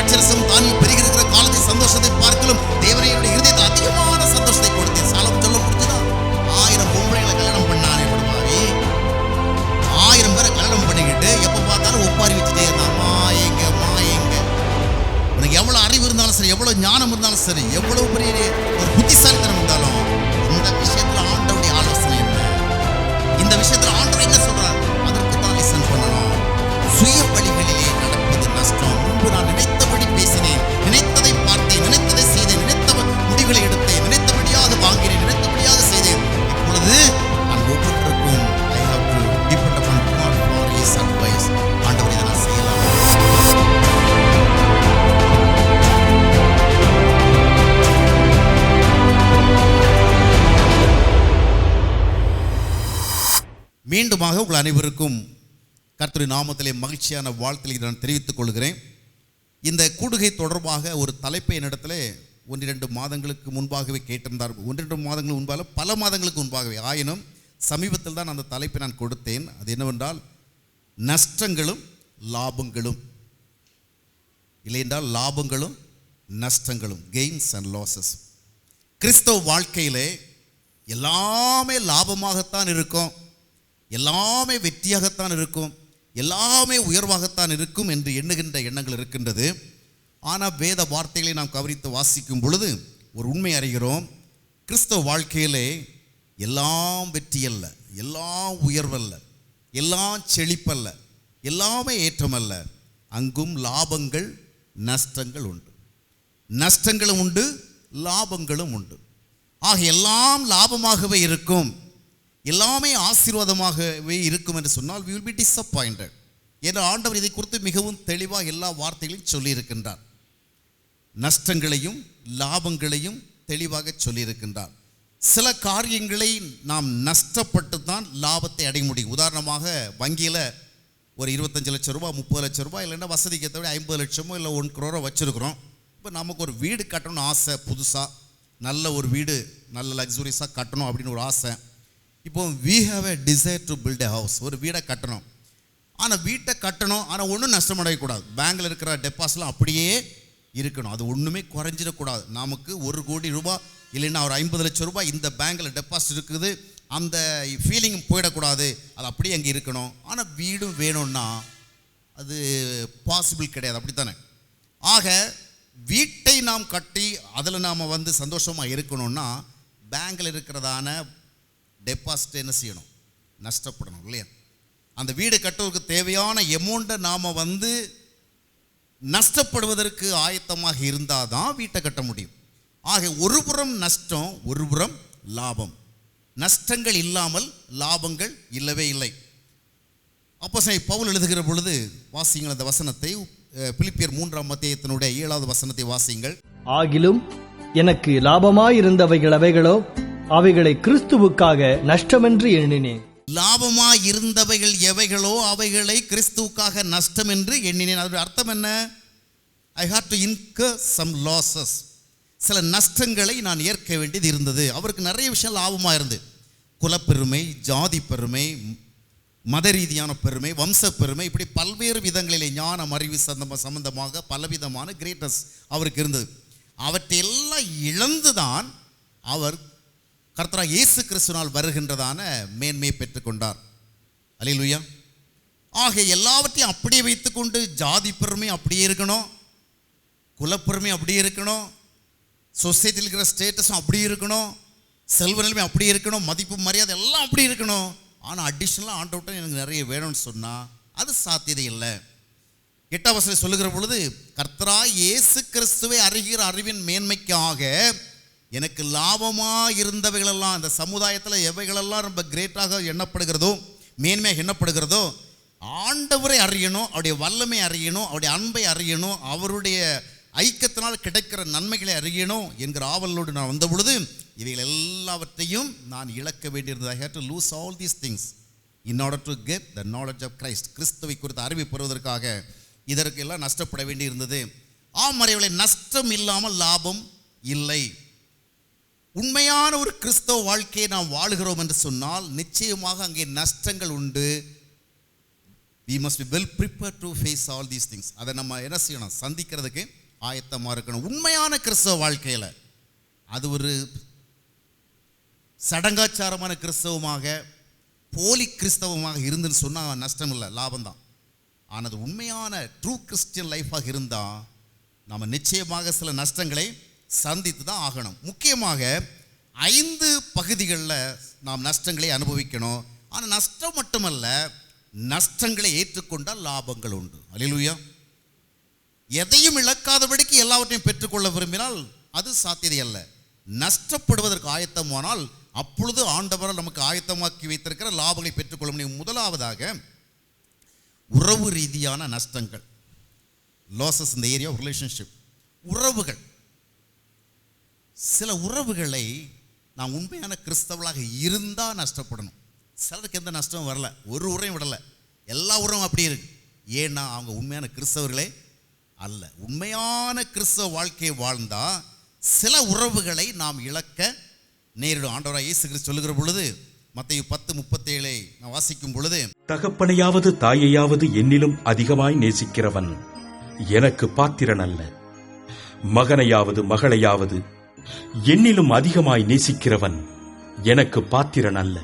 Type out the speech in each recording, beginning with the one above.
திராட்சரசம் தானியம் பெருகிற காலத்தை சந்தோஷத்தை பார்க்கலும் தேவனை என்னுடைய இருதயத்தில் அதிகமான சந்தோஷத்தை கொடுத்தேன். சாலம் சொல்ல முடிஞ்சுதா? 1000 பொம்பளைகளை கல்யாணம் பண்ணானே படுவாவி. 1000 பேரை கல்யாணம் பண்ணிக்கிட்டு எப்ப பார்த்தாலும் ஒப்பாரி வச்சுட்டே இருந்தான். மாயங்க மாயங்க. உனக்கு எவ்வளவு அறிவு இருந்தாலும் சரி, எவ்வளவு ஞானம் இருந்தாலும் சரி, எவ்வளவு பெரிய ஒரு புத்திசாலித்தனம் இருந்தாலும் இந்த விஷயத்துல ஆண்டவருடைய ஆலோசனை என்ன, இந்த விஷயத்துல ஆண்டவர் என்ன சொல்றார், அதற்கு தான் லிசன் பண்ணணும். சுய வழிகளிலே நடப்பது நஷ்டம். முன்பு நான் நினைத்தபடி பேசினேன், நினைத்ததை பார்த்தேன், நினைத்ததை செய்தேன், நினைத்த முடிவுகளை எடுத்தேன், நினைத்தபடியாக வாங்கினேன், நினைத்தபடியாக செய்தேன். இப்பொழுது நான் ஒவ்வொருவருக்கும் I have to depend upon God for his advice. ஆண்டவர் இதை நான் செய்யலாம். மீண்டுமாக உங்கள் அனைவருக்கும் கர்த்தருடைய நாமத்திலே மகிழ்ச்சியான வாழ்த்துக்களை நான் தெரிவித்துக் கொள்கிறேன். இந்த கூடுகை தொடர்பாக ஒரு தலைப்பை என்னிடத்தில் 1-2 மாதங்களுக்கு முன்பாகவே கேட்டிருந்தார். 1-2 மாதங்களுக்கு முன்பாக, பல மாதங்களுக்கு முன்பாகவே. ஆயினும் சமீபத்தில் தான் அந்த தலைப்பை நான் கொடுத்தேன். அது என்னவென்றால் நஷ்டங்களும் லாபங்களும், இல்லையென்றால் லாபங்களும் நஷ்டங்களும், கெயின்ஸ் அண்ட் லாசஸ். கிறிஸ்தவ வாழ்க்கையிலே எல்லாமே லாபமாகத்தான் இருக்கும், எல்லாமே வெற்றியாகத்தான் இருக்கும், எல்லாமே உயர்வாகத்தான் இருக்கும் என்று எண்ணுகின்ற எண்ணங்கள் இருக்கின்றது. ஆனால் வேத வார்த்தைகளை நாம் கவனித்து வாசிக்கும் பொழுது ஒரு உண்மை அறிகிறோம். கிறிஸ்தவ வாழ்க்கையிலே எல்லாம் வெற்றி அல்ல, எல்லாம் உயர்வல்ல, எல்லாம் செழிப்பல்ல, எல்லாமே ஏற்றமல்ல. அங்கும் லாபங்கள் நஷ்டங்கள் உண்டு, நஷ்டங்களும் உண்டு, லாபங்களும் உண்டு. ஆக எல்லாம் லாபமாகவே இருக்கும், எல்லாமே ஆசீர்வாதமாகவே இருக்கும் என்று சொன்னால் we will be disappointed. என்ற ஆண்டவர் இதை குறித்து மிகவும் தெளிவாக எல்லா வார்த்தைகளையும் சொல்லியிருக்கின்றார். நஷ்டங்களையும் லாபங்களையும் தெளிவாக சொல்லியிருக்கின்றார். சில காரியங்களை நாம் நஷ்டப்பட்டு தான் லாபத்தை அடைய முடியும். உதாரணமாக வங்கியில் ஒரு 25 லட்சம் ரூபாய், 30 லட்சம் ரூபாய், இல்லைன்னா வசதிக்கு ஏற்றபடி 50 லட்சமோ இல்லை 1 crore வச்சுருக்கிறோம். இப்போ நமக்கு ஒரு வீடு கட்டணும்னு ஆசை, புதுசாக நல்ல ஒரு வீடு, நல்ல லக்ஸுரியஸாக கட்டணும் அப்படின்னு ஒரு ஆசை. இப்போ we have a desire to build a house. ஒரு வீடை கட்டணும். ஆனால் வீட்டை கட்டணும், ஆனால் ஒன்றும் நஷ்டமடையக்கூடாது. பேங்கில் இருக்கிற டெபாசிட்லாம் அப்படியே இருக்கணும், அது ஒன்றுமே குறைஞ்சிடக்கூடாது. நமக்கு 1 கோடி ரூபாய் இல்லைன்னா ஒரு 50 லட்சம் ரூபாய் இந்த பேங்கில் டெபாசிட் இருக்குது, அந்த ஃபீலிங் போயிடக்கூடாது, அது அப்படியே அங்கே இருக்கணும். ஆனால் வீடும் வேணும்னா அது பாசிபிள் கிடையாது, அப்படித்தானே? ஆக வீட்டை நாம் கட்டி அதில் நாம் சந்தோஷமாக இருக்கணும்னா பேங்கில் இருக்கிறதான டெபாசிட் என்ன செய்யணும்? நஷ்டப்படணும், இல்லையா? அந்த வீடு கட்டுவதற்கு தேவையான எமௌண்ட்டை நாம் நஷ்டப்படுவதற்கு ஆயத்தமாக இருந்தால் தான் வீட்டை கட்ட முடியும். ஆக ஒரு புறம் நஷ்டம், ஒரு புறம் லாபம். நஷ்டங்கள் இல்லாமல் லாபங்கள் இல்லவே இல்லை. அப்போஸ்தலன் பவுல் எழுதுகிற பொழுது வாசியுங்கள் அந்த வசனத்தை. பிலிப்பியர் 3ஆம் அத்தியாயத்தினுடைய 7வது வசனத்தை வாசியுங்கள். ஆகிலும் எனக்கு லாபமாயிருந்தவைகள் அவைகளோ, அவைகளை கிறிஸ்துவுக்காக நஷ்டமென்று எண்ணினேன். லாபமாய் இருந்தவைகள் எவைகளோ அவைகளை கிறிஸ்துவுக்காக நஷ்டம் என்று எண்ணினேன். அதோட அர்த்தம் என்ன? I had to incur some losses. சில நஷ்டங்களை நான் ஏற்க வேண்டியது இருந்தது. அவருக்கு நிறைய விஷயம் லாபமாக இருந்து, குலப்பெருமை, ஜாதி பெருமை, மத ரீதியான பெருமை, வம்ச பெருமை, இப்படி பல்வேறு விதங்களிலே ஞானம் அறிவு சம்பந்தமாக பலவிதமான கிரேட்னஸ் அவருக்கு இருந்தது. அவற்றையெல்லாம் இழந்துதான் அவர் கர்த்தராகிய இயேசு கிறிஸ்துவினால் வருகின்றதான மேன்மையை பெற்றுக்கொண்டார். அல்லேலூயா. ஆக எல்லாவற்றையும் அப்படியே வைத்துக்கொண்டு ஜாதி பெருமை அப்படியே இருக்கணும், குலப்பெருமை அப்படியே இருக்கணும், சொசைட்டியில் இருக்கிற ஸ்டேட்டஸும் அப்படியே இருக்கணும், செல்வ நிலைமை அப்படியே இருக்கணும், மதிப்பு மரியாதை எல்லாம் அப்படி இருக்கணும். ஆனால் அடிஷ்னலாக ஆண்டவர்கிட்ட எனக்கு நிறைய வேணும்னு சொன்னால் அது சாத்தியதை இல்லை. 8ஆம் வசனம் சொல்லுகிற பொழுது, கர்த்தராகிய இயேசு கிறிஸ்துவை அறிகிற அறிவின் மேன்மைக்காக எனக்கு லாபமாக இருந்தவைகளெல்லாம், இந்த சமுதாயத்தில் எவைகளெல்லாம் ரொம்ப கிரேட்டாக எண்ணப்படுகிறதோ, மேன்மையாக எண்ணப்படுகிறதோ, ஆண்டவரை அறியணும், அவருடைய வல்லமை அறியணும், அவருடைய அன்பை அறியணும், அவருடைய ஐக்கியத்தினால் கிடைக்கிற நன்மைகளை அறியணும் என்கிற ஆவலோடு நான் வந்த பொழுது இவைகள் எல்லாவற்றையும் நான் இழக்க வேண்டியிருந்தது. I had to lose all these things in order to get the knowledge of Christ. கிறிஸ்துவை குறித்த அறிவை பெறுவதற்காக இதற்கெல்லாம் நஷ்டப்பட வேண்டியிருந்தது. ஆமறைகளை நஷ்டம் இல்லாமல் லாபம் இல்லை. உண்மையான ஒரு கிறிஸ்தவ வாழ்க்கையை நாம் வாழுகிறோம் என்று சொன்னால் நிச்சயமாக அங்கே நஷ்டங்கள் உண்டு, we must be well prepared to face all these things. அதை நம்ம என்ன செய்யணும்? சந்திக்கிறதுக்கு ஆயத்தமாக இருக்கணும். உண்மையான கிறிஸ்தவ வாழ்க்கையில் அது ஒரு சடங்காச்சாரமான கிறிஸ்தவமாக போலி கிறிஸ்தவமாக இருந்துன்னு சொன்னால் நஷ்டம் இல்லை, லாபம்தான். ஆனால் அது உண்மையான ட்ரூ கிறிஸ்டியன் லைஃபாக இருந்தால் நம்ம நிச்சயமாக சில நஷ்டங்களை சந்தித்து தான் ஆகணும். முக்கியமாக 5 பகுதிகளில் நாம் நஷ்டங்களை அனுபவிக்கணும். ஆனால் நஷ்டம் மட்டுமல்ல, நஷ்டங்களை ஏற்றுக்கொண்டால் லாபங்கள் உண்டு. அல்லேலூயா. எதையும் இழக்காதபடிக்கு எல்லாவற்றையும் பெற்றுக்கொள்ள விரும்பினால் அது சாத்தியதை அல்ல. நஷ்டப்படுவதற்கு ஆயத்தமானால் அப்பொழுது ஆண்டவரால் நமக்கு ஆயத்தமாக்கி வைத்திருக்கிற லாபங்களை பெற்றுக்கொள்ள முடியும். முதலாவதாக உறவு ரீதியான நஷ்டங்கள், லாசஸ் இந்த ஏரியா ஆஃப் ரிலேஷன்ஷிப். உறவுகள், சில உறவுகளை நாம் உண்மையான கிறிஸ்தவர்களாக இருந்தால் நஷ்டப்படணும். சிலருக்கு எந்த நஷ்டமும் வரல, ஒரு உரையும் விடலை, எல்லா உறவும் அப்படி இருக்கு. ஏன்னா அவங்க உண்மையான கிறிஸ்தவர்களே அல்ல. உண்மையான கிறிஸ்தவ வாழ்க்கையை வாழ்ந்தால் சில உறவுகளை நாம் இழக்க நேரிடும். ஆண்டவராய் இயேசு கிறிஸ்து சொல்லுகிற பொழுது மத்தேயு 10:37 நான் வாசிக்கும் பொழுது, தகப்பனையாவது தாயையாவது என்னிலும் அதிகமாய் நேசிக்கிறவன் எனக்கு பாத்திரன் அல்ல, மகனையாவது மகளையாவது என்னிலும் அதிகமாய் நேசிக்கிறவன் எனக்கு பாத்திரன் அல்ல.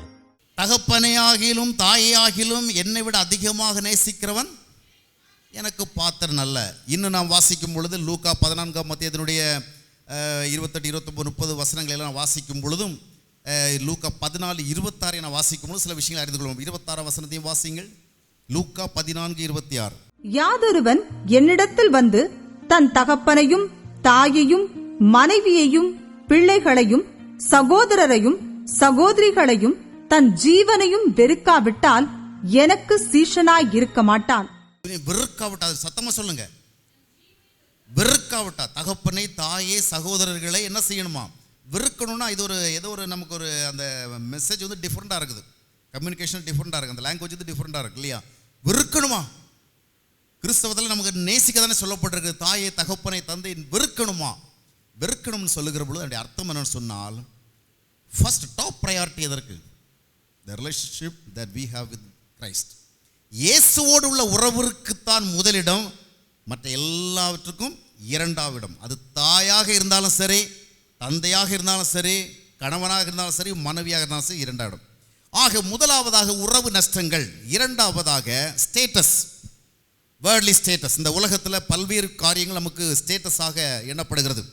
தகப்பனையாகிலும் தாயையாகிலும் என்னை விட அதிகமாக நேசிக்கிறவன் எனக்கு பாத்திரன் அல்ல. இன்னும் நாம் வாசிக்கும் பொழுது லூக்கா 14ஆம் அத்தியாயத்தினுடைய 28, 29, 30 வசனங்களை எல்லாம் வாசிக்கும் பொழுதும் லூக்கா 14:26 நான் வாசிக்கும் பொழுது சில விஷயங்களை அறிந்து கொள்வோம். 26ஆம் வசனத்தையும் வாசிங்கள். லூக்கா 14:26. யாதொருவன் என்னிடத்தில் வந்து தன் தகப்பனையும் தாயையும் மனைவியையும் பிள்ளைகளையும் சகோதரரையும் சகோதரிகளையும் தன் ஜீவனையும் வெறுக்காவிட்டால் எனக்கு சீஷனாய் இருக்க மாட்டான். வெறுக்காவிட்டா, சத்தமா சொல்லுங்க, வெறுக்காவிட்டா. தகப்பனை தாயே சகோதரர்களை என்ன செய்யணுமா? வெறுக்கணும்னா இது ஒரு ஏதோ ஒரு நமக்கு ஒரு அந்த மெசேஜ் வந்து டிஃப்ரெண்டாக இருக்குது, கம்யூனிகேஷன் டிஃப்ரெண்டாக இருக்குது, அந்த லாங்குவேஜ் வந்து டிஃப்ரெண்டாக இருக்குது இல்லையா? வெறுக்கணுமா? கிறிஸ்தவத்தில் நமக்கு நேசிக்க தானே சொல்லப்பட்டிருக்கு. தாயை தகப்பனை தந்தை வெறுக்கணுமா? வெறுக்கணும்னு சொல்லுகிற பொழுது அதனுடைய அர்த்தம் என்னன்னு சொன்னால், ஃபர்ஸ்ட் டாப் ப்ரையாரிட்டி எதற்கு? The relationship that we have with Christ. இயேசுவோடு உள்ள உறவிற்குத்தான் முதலிடம், மற்ற எல்லாவற்றுக்கும் இரண்டாவது இடம். அது தாயாக இருந்தாலும் சரி, தந்தையாக இருந்தாலும் சரி, கணவனாக இருந்தாலும் சரி, மனைவியாக இருந்தாலும் சரி, இரண்டாவது இடம். ஆக முதலாவதாக உறவு நஷ்டங்கள், இரண்டாவதாக ஸ்டேட்டஸ், வேர்ல்ட்லி ஸ்டேட்டஸ். இந்த உலகத்தில் பல்வேறு காரியங்கள் நமக்கு ஸ்டேட்டஸாக எண்ணப்படுகிறது.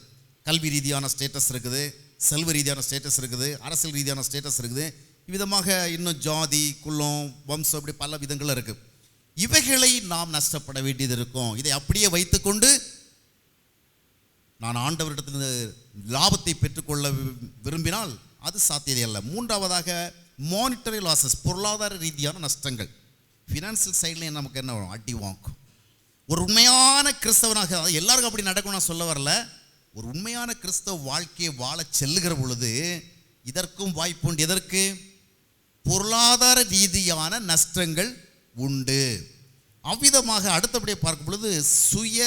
கல்வி ரீதியான ஸ்டேட்டஸ் இருக்குது, செல்வ ரீதியான ஸ்டேட்டஸ் இருக்குது, அரசியல் ரீதியான ஸ்டேட்டஸ் இருக்குது, விதமாக இன்னும் ஜாதி, குலம், வம்சம், இப்படி பல விதங்கள் இருக்குது. இவைகளை நாம் நஷ்டப்பட வேண்டியது இருக்கும். இதை அப்படியே வைத்துக்கொண்டு நான் ஆண்டவரிடத்தில் லாபத்தை பெற்றுக்கொள்ள விரும்பினால் அது சாத்தியதை அல்ல. மூன்றாவதாக மானிட்டரி லாசஸ், பொருளாதார ரீதியான நஷ்டங்கள். ஃபினான்சியல் சைட்லேயும் நமக்கு என்ன வரும்? அடி வாங்கும். ஒரு உண்மையான கிறிஸ்தவனாக, எல்லாருக்கும் அப்படி நடக்கும் நான் சொல்ல வரல, ஒரு உண்மையான கிறிஸ்தவ வாழ்க்கையை வாழ செல்லுகிற பொழுது இதற்கும் வாய்ப்பு உண்டு. எதற்கு? பொருளாதார ரீதியான நஷ்டங்கள் உண்டு. அவ்விதமாக அடுத்தபடியே பார்க்கும் பொழுது சுய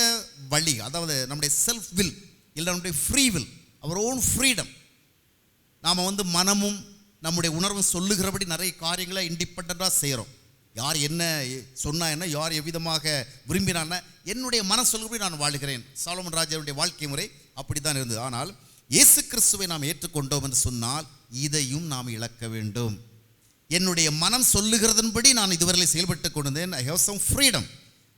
வழி, அதாவது நம்முடைய செல்ஃப் வில் இல்லை நம்முடைய ஃப்ரீ வில், அவர் ஓன் ஃப்ரீடம். நாம் வந்து மனமும் நம்முடைய உணர்வும் சொல்லுகிறபடி நிறைய காரியங்களை இண்டிபெண்ட்டாக செய்கிறோம். யார் என்ன சொன்னால் என்ன, யார் எவ்விதமாக விரும்பினான்னா, என்னுடைய மனம் சொல்லுபடி நான் வாழ்கிறேன். சாலமன் ராஜாவுடைய வாழ்க்கை முறை அப்படி தான் இருந்தது. ஆனால் இயேசு கிறிஸ்துவை நாம் ஏற்றுக்கொண்டோம் என்று சொன்னால் இதையும் நாம் இழக்க வேண்டும். என்னுடைய மனம் சொல்லுகிறதன்படி நான் இதுவரை செயல்பட்டு கொண்டிருந்தேன், ஐ ஹேவ் சம் ஃப்ரீடம்.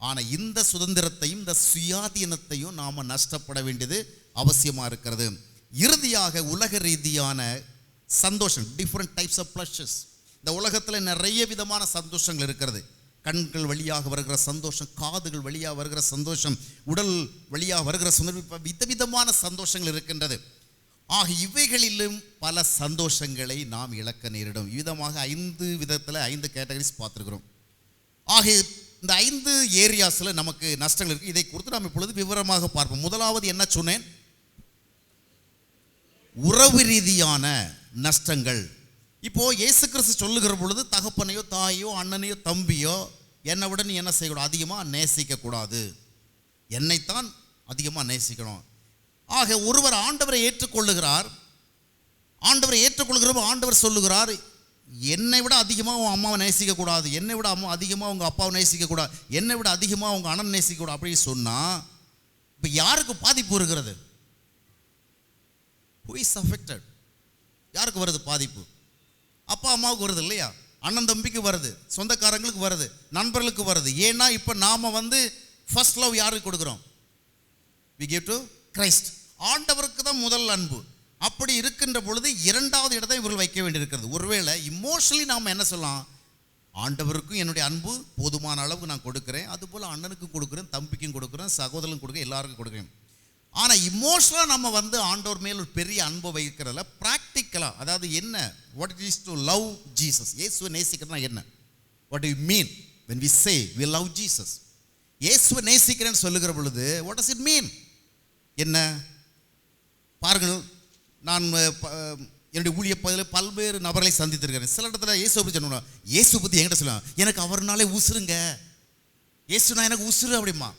ஆனால் இந்த சுதந்திரத்தையும் இந்த சுயாதீனத்தையும் நாம் நஷ்டப்பட வேண்டியது அவசியமாக இருக்கிறது. இறுதியாக உலக ரீதியான சந்தோஷம், டிஃப்ரெண்ட் டைப்ஸ் ஆஃப் ப்ளஷர்ஸ். இந்த உலகத்தில் நிறைய விதமான சந்தோஷங்கள் இருக்கிறது. கண்கள் வழியாக வருகிற சந்தோஷம், காதுகள் வழியாக வருகிற சந்தோஷம், உடல் வழியாக வருகிற சந்தோஷம், விதவிதமான சந்தோஷங்கள் இருக்கின்றது. ஆக இவைகளிலும் பல சந்தோஷங்களை நாம் இழக்க நேரிடும். விதமாக 5 விதத்தில் 5 கேட்டகரிஸ் பார்த்துருக்கிறோம். ஆக இந்த 5 ஏரியாஸில் நமக்கு நஷ்டங்கள் இருக்குது. இதை குறித்து நாம் இப்பொழுது விவரமாக பார்ப்போம். முதலாவது என்ன சொன்னேன்? உறவு ரீதியான நஷ்டங்கள். இப்போது இயேசு கிறிஸ்து சொல்லுகிற பொழுது தகப்பனையோ தாயோ அண்ணனையோ தம்பியோ என்னை விட நீ என்ன செய்யக்கூடாது? அதிகமாக நேசிக்கக்கூடாது, என்னைத்தான் அதிகமாக நேசிக்கணும். ஆக ஒருவர் ஆண்டவரை ஏற்றுக்கொள்ளுகிறார். ஆண்டவரை ஏற்றுக்கொள்கிறப்ப ஆண்டவர் சொல்லுகிறார், என்னை விட அதிகமாக உன் அம்மாவை நேசிக்கக்கூடாது, என்னை விட அதிகமாக உங்கள் அப்பாவை நேசிக்கக்கூடாது, என்னை விட அதிகமாக உங்கள் அண்ணன் நேசிக்கக்கூடாது அப்படின்னு சொன்னால் இப்போ யாருக்கு பாதிப்பு இருக்கிறது? who is affected? யாருக்கு வருது பாதிப்பு? அப்பா அம்மாவுக்கு வருது இல்லையா, அண்ணன் தம்பிக்கு வருது, சொந்தக்காரங்களுக்கு வருது, நண்பர்களுக்கு வருது. ஏன்னா இப்போ நாம் ஃபர்ஸ்ட் லவ் யாருக்கு கொடுக்குறோம்? we give to Christ. ஆண்டவருக்கு தான் முதல் அன்பு. அப்படி இருக்கின்ற பொழுது இரண்டாவது இடத்தை இவர்கள் வைக்க வேண்டியிருக்கிறது. ஒருவேளை இமோஷனலி நாம் என்ன சொல்லலாம், ஆண்டவருக்கும் என்னுடைய அன்பு போதுமான அளவுக்கு நான் கொடுக்குறேன், அதுபோல் அண்ணனுக்கும் கொடுக்குறேன், தம்பிக்கும் கொடுக்குறேன், சகோதரனுக்கும் கொடுக்குறேன், எல்லாருக்கும் கொடுக்குறேன். ஆனால் இமோஷனலாக நம்ம ஆண்டவர் மேல் ஒரு பெரிய அன்பை வைக்கிறதில்ல. ப்ராக்டிக்கலாக, அதாவது என்ன, what it is to love Jesus, இயேசுவை நேசிக்கிறதுனா என்ன, what you mean when we say we love Jesus? இயேசுவை நேசிக்கிறேன்னு சொல்லுகிற பொழுது வாட் டஸ் இட் மீன்? என்ன பாருங்கள், நான் என்னுடைய ஊழிய பகுதியில் பல்வேறு நபர்களை சந்தித்திருக்கிறேன். சில இடத்துல இயேசுவை பற்றி சொன்னா, இயேசு பற்றி என்கிட்ட சொல்லுவாங்க, எனக்கு அவர்னாலே உசுருங்க, இயேசுனா எனக்கு உசுரு அப்படிமா.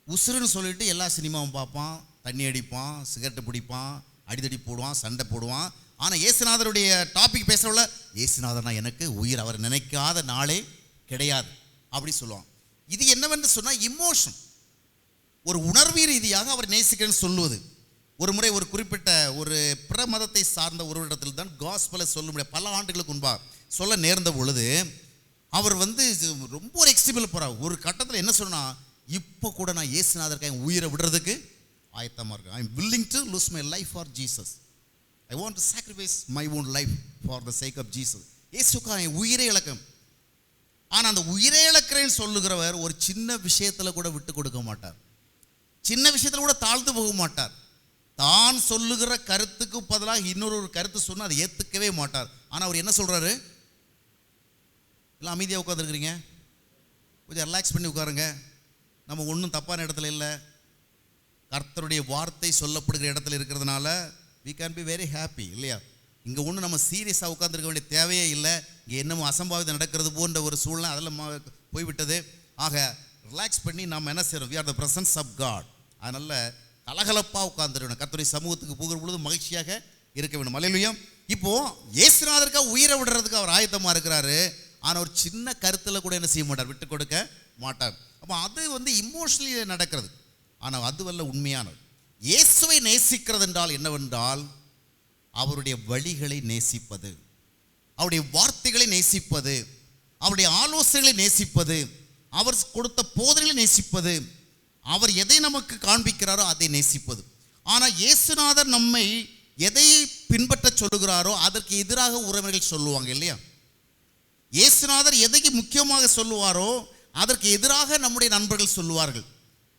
உசுருன்னு சொல்லிட்டு எல்லா சினிமாவும் பார்ப்பான், தண்ணி அடிப்பான், சிகரெட்டு பிடிப்பான், அடிதடி போடுவான், சண்டை போடுவான். ஆனால் இயேசுநாதருடைய டாபிக் பேசுகிறவள, இயேசுநாதர்னா எனக்கு உயிர், அவர் நினைக்காத நாளே கிடையாது அப்படி சொல்லுவான். இது என்னவென்று சொன்னால் இமோஷன், ஒரு உணர்வு ரீதியாக அவர் நேசிக்கிறேன்னு சொல்லுவது. ஒரு முறை ஒரு குறிப்பிட்ட ஒரு பிற மதத்தை சார்ந்த ஒரு இடத்தில் தான் காஸ்பலை சொல்ல முடியாது, பல ஆண்டுகளுக்கு முன்பாக சொல்ல நேர்ந்த பொழுது அவர் ரொம்ப ஒரு எக்ஸ்ட்ரீமில் போகிறார். ஒரு கட்டத்தில் என்ன சொன்னால், இப்போ கூட நான் இயேசுநாதருக்கு என் உயிரை விடுறதுக்கு ஆயத்தமாக இருக்கேன். I am willing to lose my life for Jesus. I want to sacrifice my own life for the sake of Jesus. இயேசுக்காக என் உயிரை இழக்கும். ஆனால் அந்த உயிரை இழக்கிறேன்னு சொல்லுகிறவர் ஒரு சின்ன விஷயத்தில் கூட விட்டு கொடுக்க மாட்டார், சின்ன விஷயத்தில் கூட தாழ்ந்து போக மாட்டார். தான் சொல்லுகிற கருத்துக்கு பதிலாக இன்னொரு கருத்து சொன்னால் அதை ஏற்றுக்கவே மாட்டார். ஆனால் அவர் என்ன சொல்கிறாரு, எல்லாம் அமைதியாக உட்காந்துருக்குறீங்க, கொஞ்சம் ரிலாக்ஸ் பண்ணி உட்காருங்க, நம்ம ஒன்றும் தப்பான இடத்துல இல்லை, கர்த்தருடைய வார்த்தை சொல்லப்படுகிற இடத்துல இருக்கிறதுனால we can be very happy இல்லையா. இங்கே ஒன்றும் நம்ம சீரியஸாக உட்காந்துருக்க வேண்டிய தேவையே இல்லை, இங்கே என்னமோ அசம்பாவிதம் நடக்கிறது போன்ற ஒரு சூழ்நிலை அதில் போய்விட்டது. ஆக ரிலாக்ஸ் பண்ணி நம்ம என்ன செய்கிறோம், we are the presence of God. அதனால் கலகலப்பாக உட்காந்துருக்கணும், கர்த்தருடைய சமூகத்துக்கு போகிற பொழுது மகிழ்ச்சியாக இருக்க வேண்டும். அல்லேலூயா. இப்போது இயேசுநாதருக்காக உயிரை விடுறதுக்கு அவர் ஆயத்தமாக இருக்கிறாரு. ஆனால் ஒரு சின்ன கருத்தில் கூட என்ன செய்ய மாட்டார், விட்டு கொடுக்க மாட்டார். அப்போ அது இமோஷனலி நடக்கிறது. ஆனால் அதுவல்ல உண்மையானது. இயேசுவை நேசிக்கிறது என்றால் என்னவென்றால், அவருடைய வழிகளை நேசிப்பது, அவருடைய வார்த்தைகளை நேசிப்பது, அவருடைய ஆலோசனைகளை நேசிப்பது, அவர் கொடுத்த போதனைகளை நேசிப்பது, அவர் எதை நமக்கு காண்பிக்கிறாரோ அதை நேசிப்பது. ஆனால் இயேசுநாதர் நம்மை எதை பின்பற்ற சொல்லுகிறாரோ அதற்கு எதிராக உறவினர்கள் சொல்லுவாங்க இல்லையா. இயேசுநாதர் எதை முக்கியமாக சொல்லுவாரோ அதற்கு எதிராக நம்முடைய நண்பர்கள் சொல்லுவார்கள்,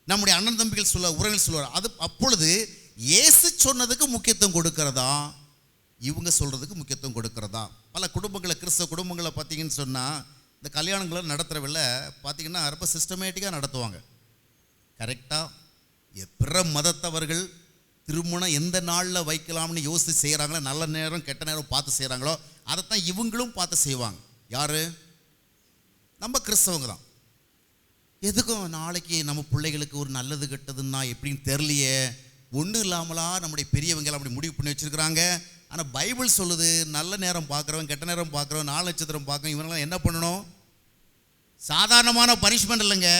நம்முடைய அண்ணன் தம்பிகள் உறவினர்கள் சொல்லுவார். அது அப்பொழுது இயேசு சொன்னதுக்கு முக்கியத்துவம் கொடுக்கிறதா, இவங்க சொல்கிறதுக்கு முக்கியத்துவம் கொடுக்கிறதா? பல குடும்பங்களை, கிறிஸ்தவ குடும்பங்களை பார்த்தீங்கன்னு சொன்னால், இந்த கல்யாணங்களை நடத்துகிறவில்ல பார்த்தீங்கன்னா ரொம்ப சிஸ்டமேட்டிக்காக நடத்துவாங்க. கரெக்டாக பிற மதத்தவர்கள் திருமணம் எந்த நாளில் வைக்கலாம்னு யோசித்து செய்கிறாங்களோ, நல்ல நேரம் கெட்ட நேரம் பார்த்து செய்கிறாங்களோ அதைத்தான் இவங்களும் பார்த்து செய்வாங்க. யார்? நம்ம கிறிஸ்தவங்க தான். எதுக்கும் நாளைக்கு நம்ம பிள்ளைகளுக்கு ஒரு நல்லது கெட்டதுன்னா எப்படின்னு தெரியலையே, ஒன்றும் இல்லாமலா நம்முடைய பெரியவங்க அப்படி முடிவு பண்ணி வச்சுருக்கிறாங்க. ஆனால் பைபிள் சொல்லுது, நல்ல நேரம் பார்க்குறவன், கெட்ட நேரம் பார்க்குறவன், 4 நட்சத்திரம் பார்க்குறவன், இவங்களாம் என்ன பண்ணணும்? சாதாரணமான பனிஷ்மெண்ட் இல்லைங்க,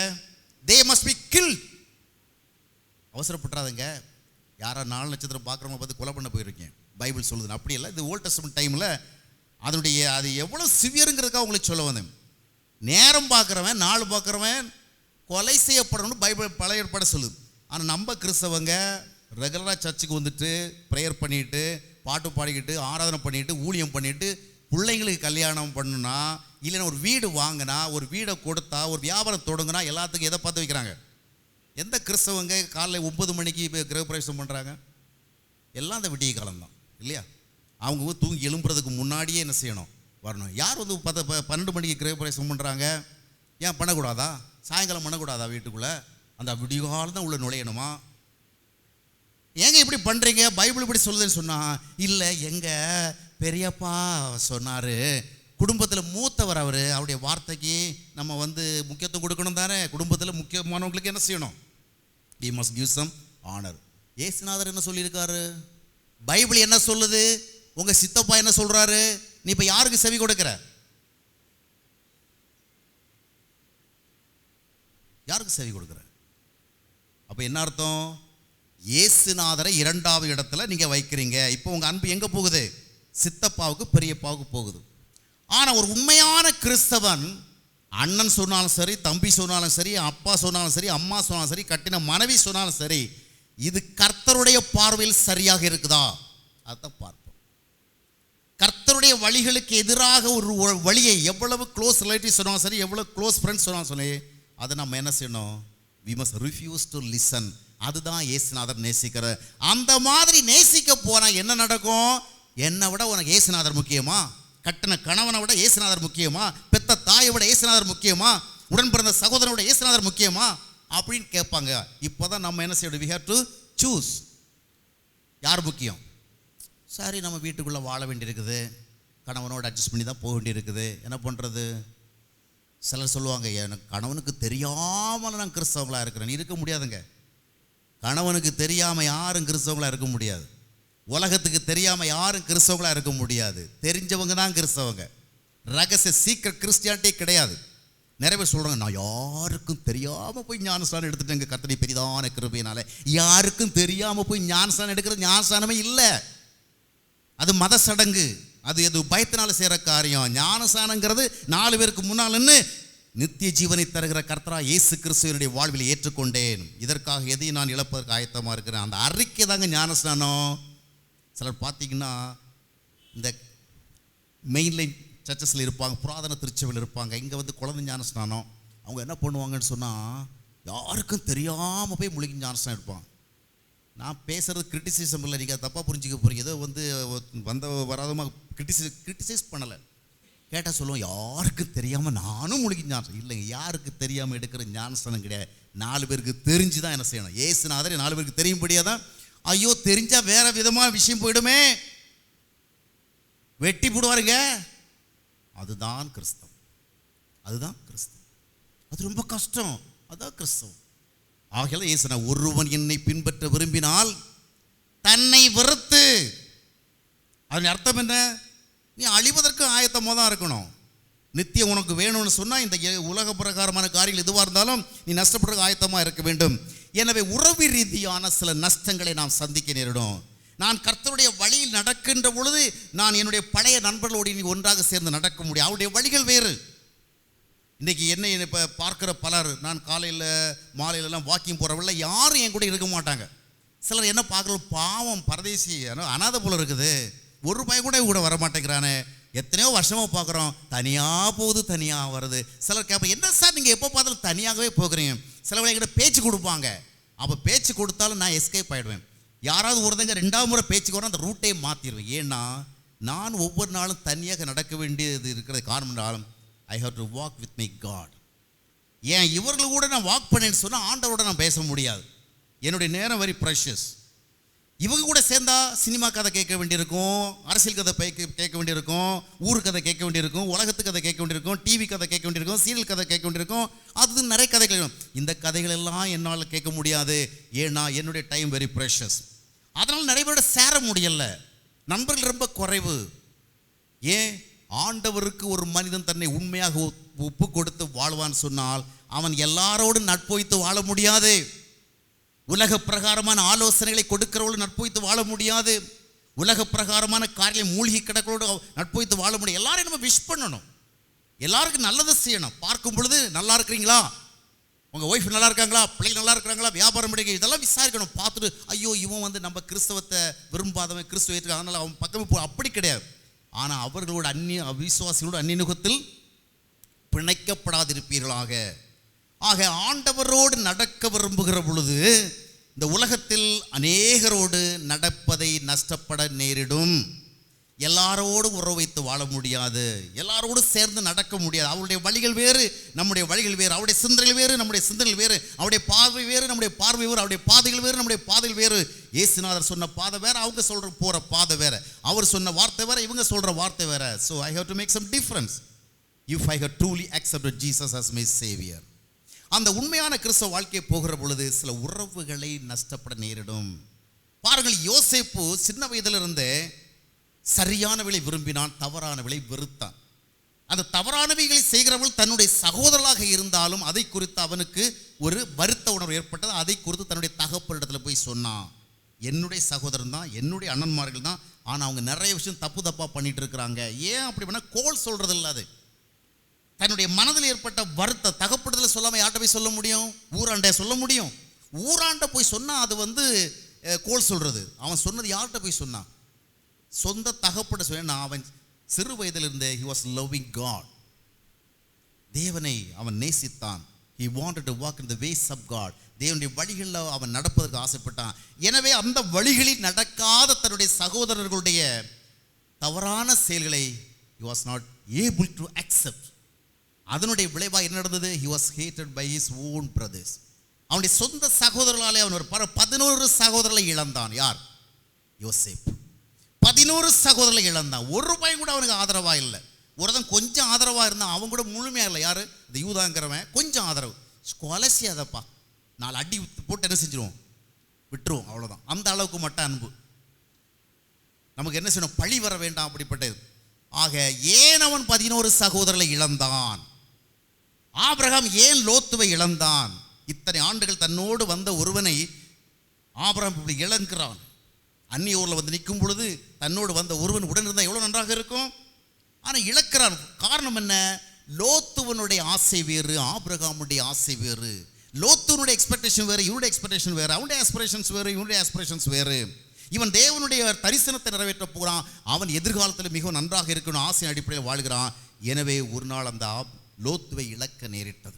தே மஸ்ட் பி கில். அவசரப்பட்டுறாதுங்க. யாரா 4 நட்சத்திரம் பார்க்குறவங்க பார்த்து கொலை பண்ண போயிருக்கேன் பைபிள் சொல்லுது. அப்படி இல்லை, இது ஓல்ட் டெஸ்டமென்ட் டைமில் அது எவ்வளோ சிவியருங்கிறதுக்காக உங்களுக்கு சொல்ல வந்தேன். நேரம் பார்க்குறவன், நாள் பார்க்குறவன் கொலை செய்யப்படணும்னு பைபிள் பழைய ஏற்பாடு சொல்லுது. ஆனால் நம்ம கிறிஸ்தவங்க ரெகுலராக சர்ச்சுக்கு வந்துட்டு ப்ரேயர் பண்ணிட்டு, பாட்டு பாடிக்கிட்டு, ஆராதனை பண்ணிட்டு, ஊழியம் பண்ணிட்டு, பிள்ளைங்களுக்கு கல்யாணம் பண்ணுனா, இல்லைன்னா ஒரு வீடு வாங்கினா, ஒரு வீடை கொடுத்தா, ஒரு வியாபாரம் தொடங்குனா எல்லாத்துக்கும் எதை பார்த்து வைக்கிறாங்க? எந்த கிறிஸ்தவங்க காலையில் 9 மணிக்கு கிரகப்பிரவேசம் பண்ணுறாங்க? எல்லாம் அந்த விடிய காலம்தான் இல்லையா. அவங்க தூங்கி எழும்புறதுக்கு முன்னாடியே என்ன செய்யணும், வரணும். யார் 12 மணிக்கு கிரகப்பிரவேசம் பண்ணுறாங்க? ஏன் பண்ணக்கூடாதா? சாயங்காலம் பண்ணக்கூடாதா? வீட்டுக்குள்ளே அந்த விடியகாலம் தான் உள்ள நுழையணுமா? ஏங்க இப்படி பண்ணுறீங்க? பைபிள் இப்படி சொல்லுதுன்னு சொன்னால், இல்லை எங்கள் பெரியப்பா சொன்னார், குடும்பத்தில் மூத்தவர் அவர், அவருடைய வார்த்தைக்கு நம்ம முக்கியத்துவம் கொடுக்கணும் தானே. குடும்பத்தில் முக்கியமானவங்களுக்கு என்ன செய்யணும்? we must give some honor. இயேசுநாதர் என்ன சொல்லியிருக்காரு? பைபிள் என்ன சொல்லுது? உங்கள் சித்தப்பா என்ன சொல்கிறாரு? நீ இப்போ யாருக்கு செவி கொடுக்கிற? யாருக்கு செவி கொடுக்கிற? அப்போ என்ன அர்த்தம்? இயேசுநாதரை இரண்டாவது இடத்துல நீங்கள் வைக்கிறீங்க. இப்போ உங்கள் அன்பு எங்கே போகுது? சித்தப்பாவுக்கு பெரியப்பாவுக்கு போகுது. ஆனால் ஒரு உண்மையான கிறிஸ்தவன் அண்ணன் சொன்னாலும் சரி, தம்பி சொன்னாலும் சரி, அப்பா சொன்னாலும் சரி, அம்மா சொன்னாலும் சரி, கட்டின மனைவி சொன்னாலும் சரி, இது கர்த்தருடைய பார்வையில் சரியாக இருக்குதா அதான் பார்ப்போம். கர்த்தருடைய வழிகளுக்கு எதிராக ஒரு வழியை எவ்வளவு க்ளோஸ் ரிலேட்டிவ் சொன்னாலும் சரி, எவ்வளவு க்ளோஸ் ஃப்ரெண்ட்ஸ் சொன்னாலும் சொல்லி அதை நம்ம என்ன செய்யணும்? we must refuse to listen. அதுதான் இயேசுநாதர் நேசிக்கிற. அந்த மாதிரி நேசிக்க போனா என்ன நடக்கும்? என்னை விட உனக்கு இயேசுநாதர் முக்கியமா? கட்டின கணவனை விட இயேசுநாதர் முக்கியமா? பெத்த தாயை விட இயேசுநாதர் முக்கியமா? உடன் பிறந்த சகோதரனை விட இயேசுநாதர் முக்கியமா அப்படின்னு கேட்பாங்க. இப்போதான் நம்ம என்ன செய்யணும்? we have to choose. யார் முக்கியம்? சரி, நம்ம வீட்டுக்குள்ளே வாழ வேண்டியிருக்குது, கணவனோடு அட்ஜஸ்ட் பண்ணி தான் போக வேண்டியிருக்குது, என்ன பண்ணுறது? சிலர் சொல்லுவாங்க, எனக்கு கணவனுக்கு தெரியாமல் நான் கிறிஸ்தவங்களாக இருக்கிறேன். இருக்க முடியாதுங்க. கணவனுக்கு தெரியாமல் யாரும் கிறிஸ்தவங்களாக இருக்க முடியாது. உலகத்துக்கு தெரியாமல் யாரும் கிறிஸ்தவங்களாக இருக்க முடியாது. தெரிஞ்சவங்க தான் கிறிஸ்தவங்க. ரகசிய சீக்கிரம் கிறிஸ்டியானிட்டே கிடையாது. நிறைய பேர் சொல்கிறாங்க, நான் யாருக்கும் தெரியாமல் போய் ஞானஸ்தானம் எடுத்துட்டேங்க கர்த்தருடைய பெரிதான கிருபையினால. யாருக்கும் தெரியாமல் போய் ஞானஸ்தானம் எடுக்கிறது ஞானஸ்தானமே இல்லை. அது மத சடங்கு, அது எது பயத்தினால செய்கிற காரியம். ஞானஸ்தானங்கிறது 4 பேருக்கு முன்னால் நின்று நித்திய ஜீவனை தருகிற கர்த்தரா இயேசு கிறிஸ்துவினுடைய வாழ்வில் ஏற்றுக்கொண்டேன், இதற்காக எதையும் நான் இழப்பதற்கு ஆயத்தமாக இருக்கிறேன், அந்த அறிக்கை தாங்க ஞானஸ்தானம். சிலர் பார்த்தீங்கன்னா இந்த மெயின்லைன் சர்ச்சஸில் இருப்பாங்க, புராதன திருச்சபையில் இருப்பாங்க. இங்கே வந்து குழந்தை ஞானஸ்தானம் அவங்க என்ன பண்ணுவாங்கன்னு சொன்னால், யாருக்கும் தெரியாமல் போய் முழுகி ஞானஸ்தானம் எடுப்பாங்க. நான் பேசுகிறது கிரிட்டிசிசம் இல்லை, நீங்கள் தப்பாக புரிஞ்சிக்க போகிறீங்க. ஏதோ வந்து வராதமாக கிரிட்டிசைஸ் பண்ணலை. கேட்டால் சொல்லுவோம், யாருக்கும் தெரியாமல் நானும் முழுகி ஞானஸ்தானம். இல்லைங்க, யாருக்கு தெரியாமல் எடுக்கிற ஞானஸ்தானம் கிடையாது. 4 பேருக்கு தெரிஞ்சு தான் என்ன செய்யணும்? இயேசுநாதரை 4 பேருக்கு தெரியும்படியாக தான். ஐயோ, தெரிஞ்சால் வேற விதமான விஷயம் போயிடுமே, வெட்டி போடுவாருங்க. அதுதான் கிறிஸ்தவம். அதுதான் கிறிஸ்தவம். அது ரொம்ப கஷ்டம். அதுதான் கிறிஸ்தவம். ஆகையால் இயேசு, ஒருவன் என்னை பின்பற்ற விரும்பினால் தன்னை வெறுத்து, அதன் அர்த்தம் என்ன? நீ அழிவதற்கு ஆயத்தமாக தான் இருக்கணும். நித்தியம் உனக்கு வேணும்னு சொன்னால் இந்த உலக பிரகாரமான காரியங்கள் எதுவாக இருந்தாலும் நீ நஷ்டப்படுறதுக்கு ஆயத்தமாக இருக்க வேண்டும். எனவே உறவு ரீதியான சில நஷ்டங்களை நாம் சந்திக்க நேரிடும். நான் கர்த்தருடைய வழியில் நடக்கின்ற பொழுது நான் என்னுடைய பழைய நண்பர்களோடு நீ ஒன்றாக சேர்ந்து நடக்க முடியும். அவருடைய வழிகள் வேறு. இன்றைக்கி என்னை இப்போ பார்க்குற பலர், நான் காலையில் மாலையிலலாம் வாக்கிங் போகிறவங்கள யாரும் என் கூட இருக்க மாட்டாங்க. சிலர் என்ன பார்க்குறது, பாவம் பரதேசி அனாதை போல் இருக்குது, ஒரு பையன் கூட வர மாட்டேங்கிறானே, எத்தனையோ வருஷமாக பார்க்குறோம், தனியாக போகுது, தனியாக வருது. சிலர் கேட்பேன், என்ன சார் நீங்கள் எப்போ பார்த்தாலும் தனியாகவே போகிறீங்க? சிலவங்க என்கிட்ட பேச்சு கொடுப்பாங்க. அப்போ பேச்சு கொடுத்தாலும் நான் எஸ்கேப் ஆகிடுவேன். யாராவது ஒருத்தங்க 2வது முறை பேச்சுக்கு வர அந்த ரூட்டே மாற்றிடுவேன். ஏன்னா நான் ஒவ்வொரு நாளும் தனியாக நடக்க வேண்டியது இருக்கிறது காரணம் என்றாலும் I have to walk with my God. ஏன் இவர்கள் கூட நான் வாக் பண்ணேன்னு சொன்னால் ஆண்டவரோட நான் பேச முடியாது. என்னுடைய நேரம் வெரி ப்ரெஷியஸ். இவங்க கூட சேர்ந்தா சினிமா கதை கேட்க வேண்டியிருக்கும், அரசியல் கதை கேட்க வேண்டியிருக்கும், ஊர் கதை கேட்க வேண்டியிருக்கும், உலகத்து கதை கேட்க வேண்டியிருக்கும், டிவி கதை கேட்க வேண்டியிருக்கும், சீரியல் கதை கேட்க வேண்டியிருக்கும். அது நிறைய கதை கேட்கணும். இந்த கதைகள் எல்லாம் என்னால் கேட்க முடியாது. ஏன்னா என்னுடைய டைம் வெரி ப்ரெஷியஸ். அதனால் நிறைய பேரோட சேர முடியல. நண்பர்கள் ரொம்ப குறைவு. ஏன்? ஆண்டவருக்கு ஒரு மனிதன் தன்னை உண்மையாக ஒப்பு கொடுத்து வாழ்வான்னு சொன்னால் அவன் எல்லாரோடும் நட்பு வைத்து வாழ முடியாது. உலக பிரகாரமான ஆலோசனைகளை கொடுக்கிறவளோடு நட்பு வைத்து வாழ முடியாது. உலக பிரகாரமான காரியம் மூழ்கி கிடக்கிறோடு நட்பு வைத்து வாழ முடியும். எல்லாரையும் நம்ம விஷ் பண்ணணும், எல்லாருக்கும் நல்லது செய்யணும். பார்க்கும் பொழுது நல்லா இருக்கிறீங்களா, உங்கள் ஒய்ஃப் நல்லா இருக்காங்களா, பிள்ளைகள் நல்லா இருக்கிறாங்களா, வியாபாரம் பண்ணிக்க, இதெல்லாம் விசாரிக்கணும். பார்த்துட்டு ஐயோ இவன் வந்து நம்ம கிறிஸ்தவத்தை விரும்பாதவன், கிறிஸ்துவ ஏற்றுக்க, அதனால் அவன் பக்கமே போ, அப்படி கிடையாது. ஆனால் அவர்களோட அவிசுவாசிகளோட அந்நியனுகத்தில் பிணைக்கப்படாதிருப்பீர்களாக. ஆக ஆண்டவரோடு நடக்க விரும்புகிற பொழுது இந்த உலகத்தில் அநேகரோடு நடப்பதை நஷ்டப்பட நேரிடும். எல்லாரோடு உறவு வைத்து வாழ முடியாது, எல்லாரோடு சேர்ந்து நடக்க முடியாது. அவருடைய வழிகள் வேறு, நம்முடைய வழிகள் வேறு. அவருடைய சிந்தனைகள் வேறு, நம்முடைய சிந்தனைகள் வேறு. அவருடைய பார்வை வேறு, நம்முடைய பார்வை வேறு. அவருடைய பாதைகள் வேறு, நம்முடைய பாதைகள் வேறு. இயேசுநாதர் சொன்ன பாதை வேறு, அவங்க சொல்கிற போகிற பாதை வேறு. அவர் சொன்ன வார்த்தை வேறு, இவங்க சொல்கிற வார்த்தை வேறு. So I have to make some difference if I have truly accepted Jesus as my saviour. அந்த உண்மையான கிறிஸ்தவ வாழ்க்கையை போகிற பொழுது சில உறவுகளை நஷ்டப்பட நேரிடும். பாருங்கள், யோசேப்பு சின்ன வயதிலிருந்தே சரியானவளை விரும்பினான், தவறானவளை வெறுத்தான். அந்த தவறானவைகளை செய்கிறவள் தன்னுடைய சகோதரர்களாக இருந்தாலும் அதை குறித்து அவனுக்கு ஒரு வருத்த உணர்வு ஏற்பட்டது. அதை குறித்து தன்னுடைய தகப்பனிடத்தில் போய் சொன்னான். என்னுடைய சகோதரன் தான், என்னுடைய அண்ணன்மார்கள் தான், ஆனால் அவங்க நிறைய விஷயம் தப்பாக பண்ணிட்டு இருக்கிறாங்க. ஏன் அப்படி பண்ணால் கோல் சொல்கிறது இல்லை. அது தன்னுடைய மனதில் ஏற்பட்ட வருத்த தகப்பனிடத்தில் சொல்லாமல் யார்கிட்ட போய் சொல்ல முடியும்? ஊராண்ட சொல்ல முடியும். ஊராண்ட போய் சொன்னால் அது கோல் சொல்கிறது. அவன் சொன்னது யார்கிட்ட போய் சொன்னான்? சொந்த தகப்பட சொன்ன. அவன் சிறு வயதிலிருந்தே he was loving God. தேவனை அவன் நேசித்தான். he wanted to walk in the ways of God. தேவனுடைய வழிகளில் அவன் நடப்பதற்கு ஆசைப்பட்டான். எனவே அந்த வழிகளில் நடக்காத தன்னுடைய சகோதரர்களுடைய தவறான செயல்களை he was not able to accept. அதனுடைய விளைவாக என்ன நடந்தது? he was hated by his own brothers. அவனுடைய சொந்த சகோதரர்களாலே அவன் ஒரு 11 சகோதரர்களை இழந்தான். யார்? யோசேப். 11 சகோதரர்களை இழந்தான். ஒரு பையன் கூட அவனுக்கு ஆதரவாக இல்லை. ஒருத்தன் கொஞ்சம் ஆதரவாக இருந்தான், அவன் கூட முழுமையாக இல்லை. யார்? இந்த யூதாங்கிறவன் கொஞ்சம் ஆதரவு. கொலசியாதப்பா, 4 அடி போட்டு என்ன செஞ்சிருவோம்? விட்டுருவோம், அவ்வளோதான். அந்த அளவுக்கு மட்டும் அன்பு. நமக்கு என்ன செய்யணும்? பழி வர வேண்டாம் அப்படிப்பட்டது. ஆக ஏன் அவன் 11 சகோதரர்களை இழந்தான்? ஆபிரகாம் ஏன் லோத்துவை இழந்தான்? இத்தனை ஆண்டுகள் தன்னோடு வந்த ஒருவனை ஆபிரகாம் இப்படி இழக்கிறான். அந்நிய ஊரில் நிற்கும் பொழுது தன்னோடு வந்த ஒருவன் உடன் இருந்தால் எவ்வளோ நன்றாக இருக்கும். ஆனால் இழக்கிறான். காரணம் என்ன? லோத்துவனுடைய ஆசை வேறு, ஆபிரகாமுடைய ஆசை வேறு. லோத்துவனுடைய எக்ஸ்பெக்டேஷன் வேறு, இவனுடைய எக்ஸ்பெக்டேஷன் வேறு. அவனுடைய ஆஸ்பிரேஷன்ஸ் வேறு, இவனுடைய ஆஸ்பிரேஷன்ஸ் வேறு. இவன் தேவனுடைய தரிசனத்தை நிறைவேற்ற போகிறான். அவன் எதிர்காலத்தில் மிகவும் நன்றாக இருக்கணும் ஆசை அடிப்படையில் வாழ்கிறான். எனவே ஒரு நாள் அந்த லோத்துவை இழக்க நேரிட்டது.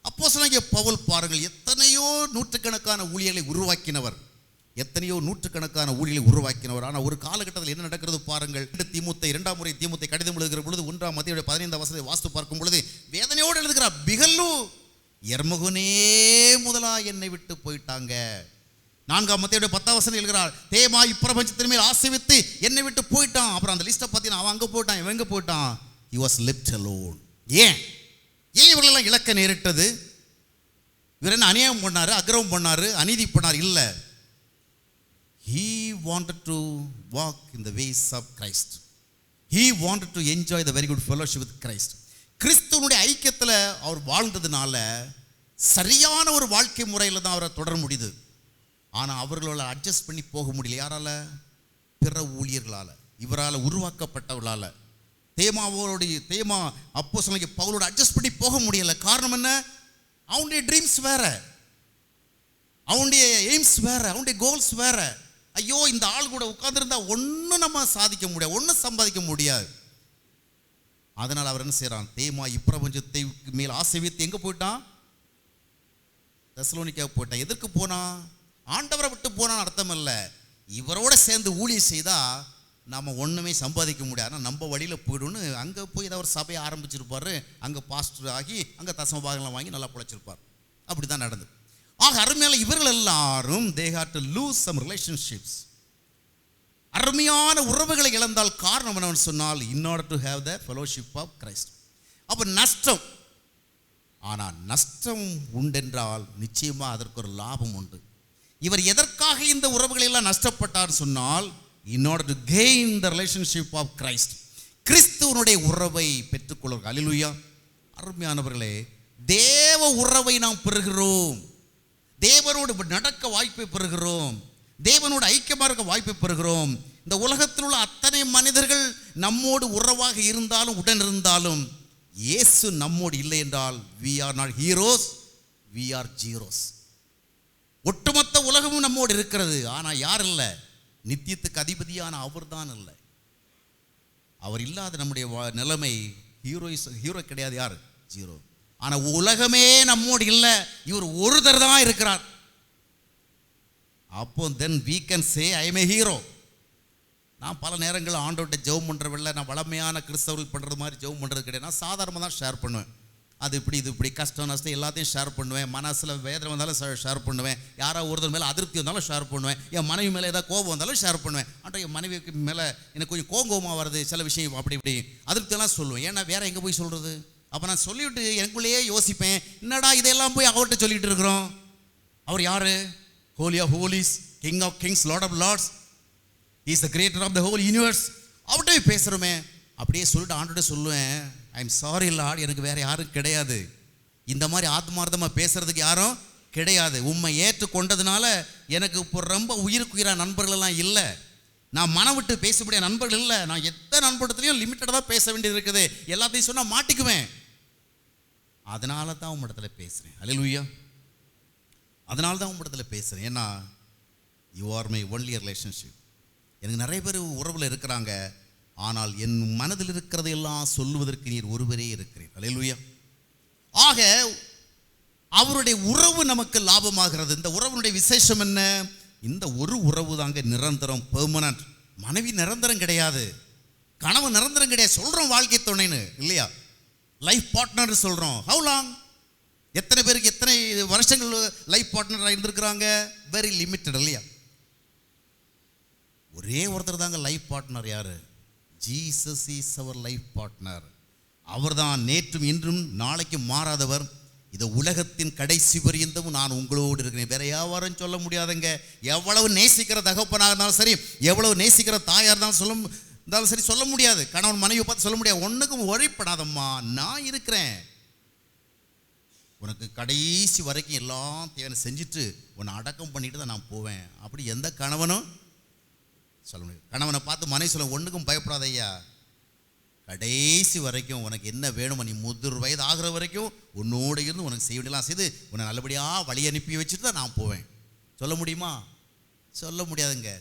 அப்போஸ்தலனாகிய பவுல் பாருங்கள், எத்தனையோ நூற்றுக்கணக்கான ஊழியர்களை உருவாக்கினவர், எத்தனையோ நூற்றுக்கணக்கான ஊழியர்களை உருவாக்கினவர். ஆனால் ஒரு காலகட்டத்தில் என்ன நடக்கிறது பாருங்கள். 2 முறை தீமோத்தேயு கடிதம் எழுதுகிற பொழுது 1 மத்தேயு 15 வாசித்து பார்க்கும் பொழுது வேதனையோடு எழுதுகிறார். பிகல்லு எர்மகுனே முதலா என்னை விட்டு போயிட்டாங்க. 4 மத்தேயு 10 எழுதுகிறார். தேமா இப்பிரபஞ்சத்தின் மேல் ஆசை வைத்து என்னை விட்டு போயிட்டான். அப்புறம் அந்த லிஸ்ட்டை பார்த்தீங்கன்னா அவன் அங்கே போயிட்டான், இவன் எங்கே போயிட்டான்? he was left alone. ஏன் இவர்களெல்லாம் இழக்க நேரிட்டது? இவர் என்ன அநியாயம் பண்ணாரு, அக்கிரமம் பண்ணாரு, அநீதி பண்ணார்? இல்லை. he wanted to walk in the ways of Christ. he wanted to enjoy the very good fellowship with Christ. கிறிஸ்துவனுடைய ஐக்கியத்தில் அவர் வாழ்ந்ததுனால சரியான ஒரு வாழ்க்கை முறையில் தான் அவரை தொடர முடியுது. ஆனால் அவர்களால் அட்ஜஸ்ட் பண்ணி போக முடியல. யாரால? பிற ஊழியர்களால், இவரால் உருவாக்கப்பட்டவர்களால். தேமா அப்போஸ்தலனாகிய பவுலோடு அட்ஜஸ்ட் பண்ணி போக முடியல. காரணம் என்ன? அவனுடைய ட்ரீம்ஸ் வேற, அவனுடைய எய்ம்ஸ் வேற, அவனுடைய கோல்ஸ் வேற. ஐயோ, இந்த ஆள் கூட உட்கார்ந்துருந்தா ஒன்றும் நம்ம சாதிக்க முடியாது, ஒன்றும் சம்பாதிக்க முடியாது. அதனால் அவர் என்ன செய்கிறான்? தேமா இப்பிரபஞ்சத்தை மேல் ஆசை வைத்து எங்கே போயிட்டான்? தெசலோனிக்கா போயிட்டான். எதற்கு போனான்? ஆண்டவரை விட்டு போனான்னு அர்த்தம் இல்லை. இவரோட சேர்ந்து ஊழியம் செய்தால் நம்ம ஒன்றுமே சம்பாதிக்க முடியாது, ஆனால் நம்ம வழியில் போய்டுன்னு அங்கே போய் ஏதாவது ஒரு சபையை ஆரம்பிச்சிருப்பார். அங்கே பாஸ்டர் ஆகி அங்கே தசமபாகலாம் வாங்கி நல்லா பிழைச்சிருப்பார். அப்படி தான் நடந்தது. ஆக அருமையான இவர்கள் எல்லாரும் they had to lose some relationships. அருமையான உறவுகளை இழந்தால் காரணம் என்னவென்று சொன்னால் in order to have the fellowship of Christ. அப்போ நஷ்டம். ஆனால் நஷ்டம் உண்டென்றால் நிச்சயமாக அதற்கு ஒரு லாபம் உண்டு. இவர் எதற்காக இந்த உறவுகளை எல்லாம் நஷ்டப்பட்டார் சொன்னால் in order to gain the relationship of Christ. கிறிஸ்துவனுடைய உறவை பெற்றுக்கொள்ளும். அல்லேலூயா. அருமையானவர்களே, தேவ உறவை நாம் பெறுகிறோம். தேவனோடு நடக்க வாய்ப்பை பெறுகிறோம். தேவனோடு ஐக்கியமாக இருக்க வாய்ப்பை பெறுகிறோம். இந்த உலகத்தில் உள்ள அத்தனை மனிதர்கள் நம்மோடு உறவாக இருந்தாலும் உடன் இருந்தாலும் இயேசு நம்மோடு இல்லை என்றால் we are not heroes, we are zeros. ஒட்டுமொத்த உலகமும் நம்மோடு இருக்கிறது. ஆனால் யார் இல்லை? நித்தியத்துக்கு அதிபதியான அவர் தான் இல்லை. அவர் இல்லாத நம்முடைய நிலைமை ஹீரோ கிடையாது. யார்? ஜீரோ. ஆனால் உலகமே நம்மோடு இல்லை, இவர் ஒருத்தர் தான் இருக்கிறார். அப்போ தென் we can say I am a hero. நான் பல நேரங்களில் ஆண்டவர்கிட்ட ஜெபம் பண்ணுறவில்லை. நான் வளமையான கிறிஸ்தவர்கள் பண்ணுறது மாதிரி ஜெபம் பண்ணுறது கிடையாது. நான் சாதாரணமாக தான் ஷேர் பண்ணுவேன். அது இப்படி இது இப்படி கஷ்டம் நஷ்டம் எல்லாத்தையும் ஷேர் பண்ணுவேன். மனசில் வேதனை வந்தாலும் ஷேர் பண்ணுவேன். யாராவது ஒருத்தர் மேலே அதிருப்தி வந்தாலும் ஷேர் பண்ணுவேன். என் மனைவி மேலே ஏதாவது கோபம் வந்தாலும் ஷேர் பண்ணுவேன். ஆனால் என் மனைவிக்கு மேலே எனக்கு கொஞ்சம் கோபமாக வருது, சில விஷயம் அப்படி இப்படி அதிருப்தியெல்லாம் சொல்லுவேன். ஏன்னா வேறு எங்கே போய் சொல்கிறது? அப்போ நான் சொல்லிவிட்டு எனக்குள்ளேயே யோசிப்பேன், என்னடா இதெல்லாம் போய் அவர்கிட்ட சொல்லிகிட்டு இருக்கிறோம். அவர் யார்? Holy of holies, king of kings, lord of lords. He is the creator of the whole universe. அவர்கிட்ட போய் பேசுகிறோமே, அப்படியே சொல்லிட்டு ஆண்டோட சொல்லுவேன், ஐ எம் சாரி லார்ட், எனக்கு வேறு யாரும் கிடையாது, இந்த மாதிரி ஆத்மார்த்தமாக பேசுகிறதுக்கு யாரும் கிடையாது. உண்மை ஏற்றுக்கொண்டதுனால எனக்கு இப்போ ரொம்ப உயிருக்குயிரான நண்பர்களெல்லாம் இல்லை, நான் மனம் விட்டு பேசக்கூடிய நண்பர்கள் இல்லை, நான் எத்தனை நண்பர்களையும் லிமிட்டடாக தான் பேச வேண்டியது இருக்குது, எல்லாத்தையும் சொன்னால் மாட்டிக்குவேன். அதனால தான் உம்மிடத்துல பேசுகிறேன். அல்லேலூயா. அதனால தான் உம்மிடத்துல பேசுகிறேன். ஏன்னா you are my only relationship. எனக்கு நிறைய பேர் உறவில் இருக்கிறாங்க, ஆனால் என் மனதில் இருக்கிறது எல்லாம் சொல்லுவதற்கு நீர் ஒருவரே இருக்கிறீர். அல்லேலூயா. ஆக அவருடைய உறவு நமக்கு லாபமாகிறது. இந்த உறவுடைய விசேஷம் என்ன? இந்த ஒரு உறவு தாங்க நிரந்தரம், பெர்மனன்ட். மனைவி நிரந்தரம் கிடையாது, கணவன் நிரந்தரம் கிடையாது. சொல்கிறோம் வாழ்க்கை துணைன்னு இல்லையா, லைஃப் பார்ட்னர் சொல்கிறோம். How long? எத்தனை பேருக்கு எத்தனை வருஷங்கள் லைஃப் பார்ட்னராக இருந்திருக்கிறாங்க? வெரி லிமிட்டட் இல்லையா. ஒரே ஒருத்தர் தாங்க லைஃப் பார்ட்னர். யார்? Jesus is our life partner. அவர் தான் நேற்றும் இன்றும் நாளைக்கும் மாறாதவர். இந்த உலகத்தின் கடைசி பரியந்தமும் நான் உங்களோடு இருக்கிறேன். வேற யாரும் சொல்ல முடியாதுங்க. எவ்வளவு நேசிக்கிற தகப்பனாக இருந்தாலும் சரி, எவ்வளவு நேசிக்கிற தாயாக இருந்தாலும் சரி சொல்ல முடியாது. கணவன் மனைவியை பார்த்து சொல்ல முடியாது, ஒன்றுக்கும் ஒழிப்படாதம்மா, நான் இருக்கிறேன், உனக்கு கடைசி வரைக்கும் எல்லாம் தேவை செஞ்சுட்டு உன்னை அடக்கம் பண்ணிட்டு தான் நான் போவேன். அப்படி எந்த கணவனும் சொல்ல முடியாது. கணவனை பார்த்து மனைவி சொல்ல, ஒன்றுக்கும் பயப்படாத ஐயா, கடைசி வரைக்கும் உனக்கு என்ன வேணுமோ, நீ முதிர் வயது ஆகிற வரைக்கும் உன்னோடு இருந்து உனக்கு செய்ய வேண்டியலாம் செய்து உன்னை நல்லபடியாக வழி அனுப்பி வச்சுட்டு தான் நான் போவேன். சொல்ல முடியுமா? சொல்ல முடியாதுங்க.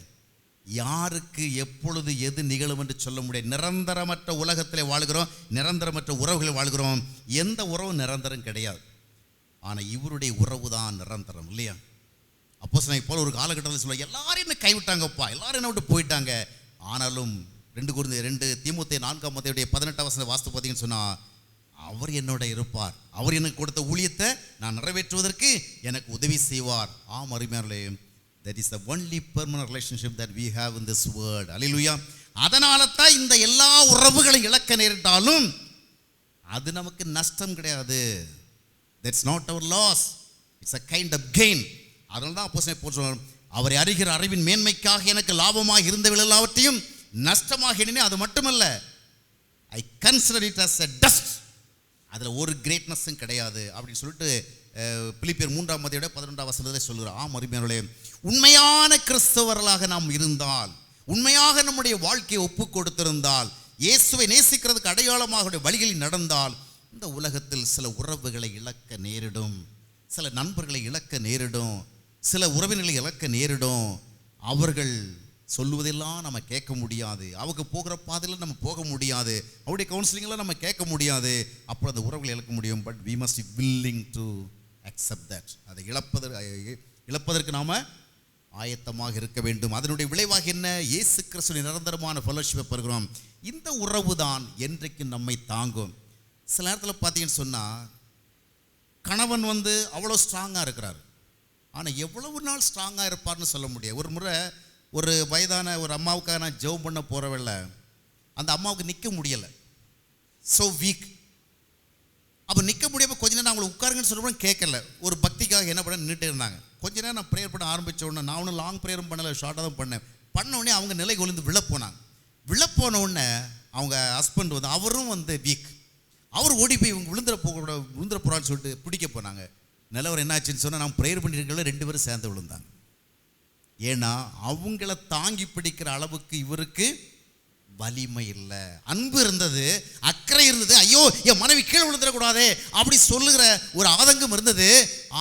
யாருக்கு எப்பொழுது எது நிகழும் என்று சொல்ல முடியாது. நிரந்தரமற்ற உலகத்தில் வாழ்கிறோம், நிரந்தரமற்ற உறவுகளை வாழ்கிறோம். எந்த உறவும் நிரந்தரம் கிடையாது. ஆனால் இவருடைய உறவு தான் நிரந்தரம் இல்லையா. அப்போஸ்தலனை போல ஒரு காலகட்டத்தில் சொல்ல, எல்லாரும் என்ன கைவிட்டாங்கப்பா, எல்லாரும் என்ன விட்டு போயிட்டாங்க. ஆனாலும் 2 தீமோத்தேயு 4:18 வாஸ்து பார்த்தீங்கன்னு சொன்னால், அவர் என்னோட இருப்பார், அவர் எனக்கு கொடுத்த ஊழியத்தை நான் நிறைவேற்றுவதற்கு எனக்கு உதவி செய்வார். ஆம் அருமையானவர்களே, that is the only permanent relationship that we have in this world. அல்லேலூயா. அதனால தான் இந்த எல்லா உறவுகளை இழக்க நேரிட்டாலும் அது நமக்கு நஷ்டம் கிடையாது. That's not our loss, it's a kind of gain. அதனால தான் அப்போஸ்தலன் பவுல் சொல்றார், அவரை அறிகிற அறிவின் மேன்மைக்காக எனக்கு லாபமாக இருந்தவர்கள் எல்லாவற்றையும் நஷ்டமாக எண்ணினேன். அது மட்டுமல்ல, I consider it as a dust. அதில் ஒரு கிரேட்னஸும் கிடையாது அப்படின்னு சொல்லிட்டு பிலிப்பியர் 3:11 சொல்கிறார். ஆம் அருமையானவர்களே, உண்மையான கிறிஸ்தவர்களாக நாம் இருந்தால், உண்மையாக நம்முடைய வாழ்க்கையை ஒப்பு கொடுத்திருந்தால், இயேசுவை நேசிக்கிறதுக்கு அடையாளமாக வழிகளில் நடந்தால், இந்த உலகத்தில் சில உறவுகளை இழக்க நேரிடும், சில நண்பர்களை இழக்க நேரிடும், சில உறவினர்களை இழக்க நேரிடும். அவர்கள் சொல்லுவதெல்லாம் நம்ம கேட்க முடியாது, அவங்க போகிற பாதையில் நம்ம போக முடியாது, அவருடைய கவுன்சிலிங்கெல்லாம் நம்ம கேட்க முடியாது. அப்புறம் அந்த உறவுகளை இழக்க முடியும். But we must be willing to accept that. அதை இழப்பதற்கு நாம் ஆயத்தமாக இருக்க வேண்டும். அதனுடைய விளைவாக என்ன? இயேசு கிறிஸ்துவின் நிரந்தரமான ஃபெலோஷிப்பை பெறுகிறோம். இந்த உறவு தான் என்றைக்கும் நம்மை தாங்கும். சில நேரத்தில் பார்த்தீங்கன்னு சொன்னால், கணவன் அவ்வளோ ஸ்ட்ராங்காக இருக்கிறார், ஆனால் எவ்வளவு நாள் ஸ்ட்ராங்காக இருப்பார்னு சொல்ல முடியாது. ஒரு முறை ஒரு வயதான ஒரு அம்மாவுக்காக நான் ஜெபம் பண்ண போகிறவில்ல, அந்த அம்மாவுக்கு நிற்க முடியலை, ஸோ வீக். அப்போ நிற்க முடியாமல் கொஞ்ச நேரம் அவங்களை உட்காருங்கன்னு சொல்ல கேட்கல. ஒரு பக்திக்காக என்ன பண்ண நின்றுட்டே இருந்தாங்க. கொஞ்ச நேரம் நான் ப்ரேயர் பண்ண ஆரம்பித்த உடனே, நான் ஒன்றும் லாங் ப்ரேயரும் பண்ணலை, ஷார்ட்டாக தான் பண்ண உடனே அவங்க நிலை கொழுந்து விழப்போனாங்க. விழப்போன உடனே அவங்க ஹஸ்பண்ட் அவரும் வீக். அவர் ஓடி போய் இவங்க விழுந்துற போகிறான்னு சொல்லிட்டு பிடிக்க போனாங்க. நிலவரம் என்னாச்சுன்னு சொன்னால், நான் ப்ரேயர் பண்ணியிருக்கல 2 பேரும் சேர்ந்து விழுந்தாங்க. ஏன்னா அவங்கள தாங்கி பிடிக்கிற அளவுக்கு இவருக்கு வலிமை இல்லை. அன்பு இருந்தது, அக்கறை இருந்தது, ஐயோ என் மனைவி கீழே விழுந்துடக்கூடாதே அப்படி சொல்லுகிற ஒரு ஆதங்கம் இருந்தது.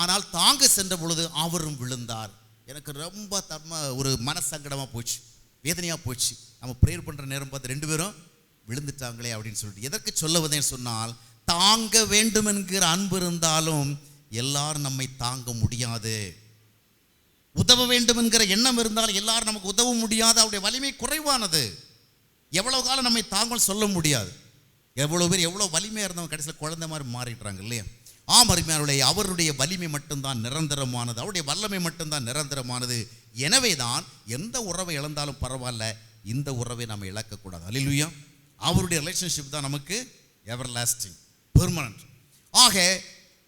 ஆனால் தாங்க சென்ற பொழுது அவரும் விழுந்தார். எனக்கு ரொம்ப ஒரு மனசங்கடமாக போச்சு, வேதனையாக போச்சு. நம்ம ப்ரேயர் பண்ணுற நேரம் பார்த்து 2 பேரும் விழுந்துட்டாங்களே அப்படின்னு சொல்லிட்டு. எதற்கு சொல்ல வந்தேன்னு சொன்னால், தாங்க வேண்டும் என்கிற அன்பு இருந்தாலும் எல்லாரும் நம்மை தாங்க முடியாது. உதவ வேண்டும் என்கிற எண்ணம் இருந்தாலும் எல்லாரும் நமக்கு உதவ முடியாது. அவருடைய வலிமை குறைவானது. எவ்வளவு காலம் நம்மை தாங்கள் சொல்ல முடியாது. எவ்வளோ பேர் எவ்வளோ வலிமையாக இருந்தவங்க கடைசியில் குழந்தை மாதிரி மாறிடுறாங்க இல்லையா. ஆம் அருமையானவர்களே, அவருடைய வலிமை மட்டும்தான் நிரந்தரமானது, அவருடைய வல்லமை மட்டும்தான் நிரந்தரமானது. எனவே தான் எந்த உறவை இழந்தாலும் பரவாயில்ல, இந்த உறவை நம்ம இழக்கக்கூடாது. அல்லேலூயா. அவருடைய ரிலேஷன்ஷிப் தான் நமக்கு எவர் லாஸ்டிங், பெர்மனன்ட். ஆக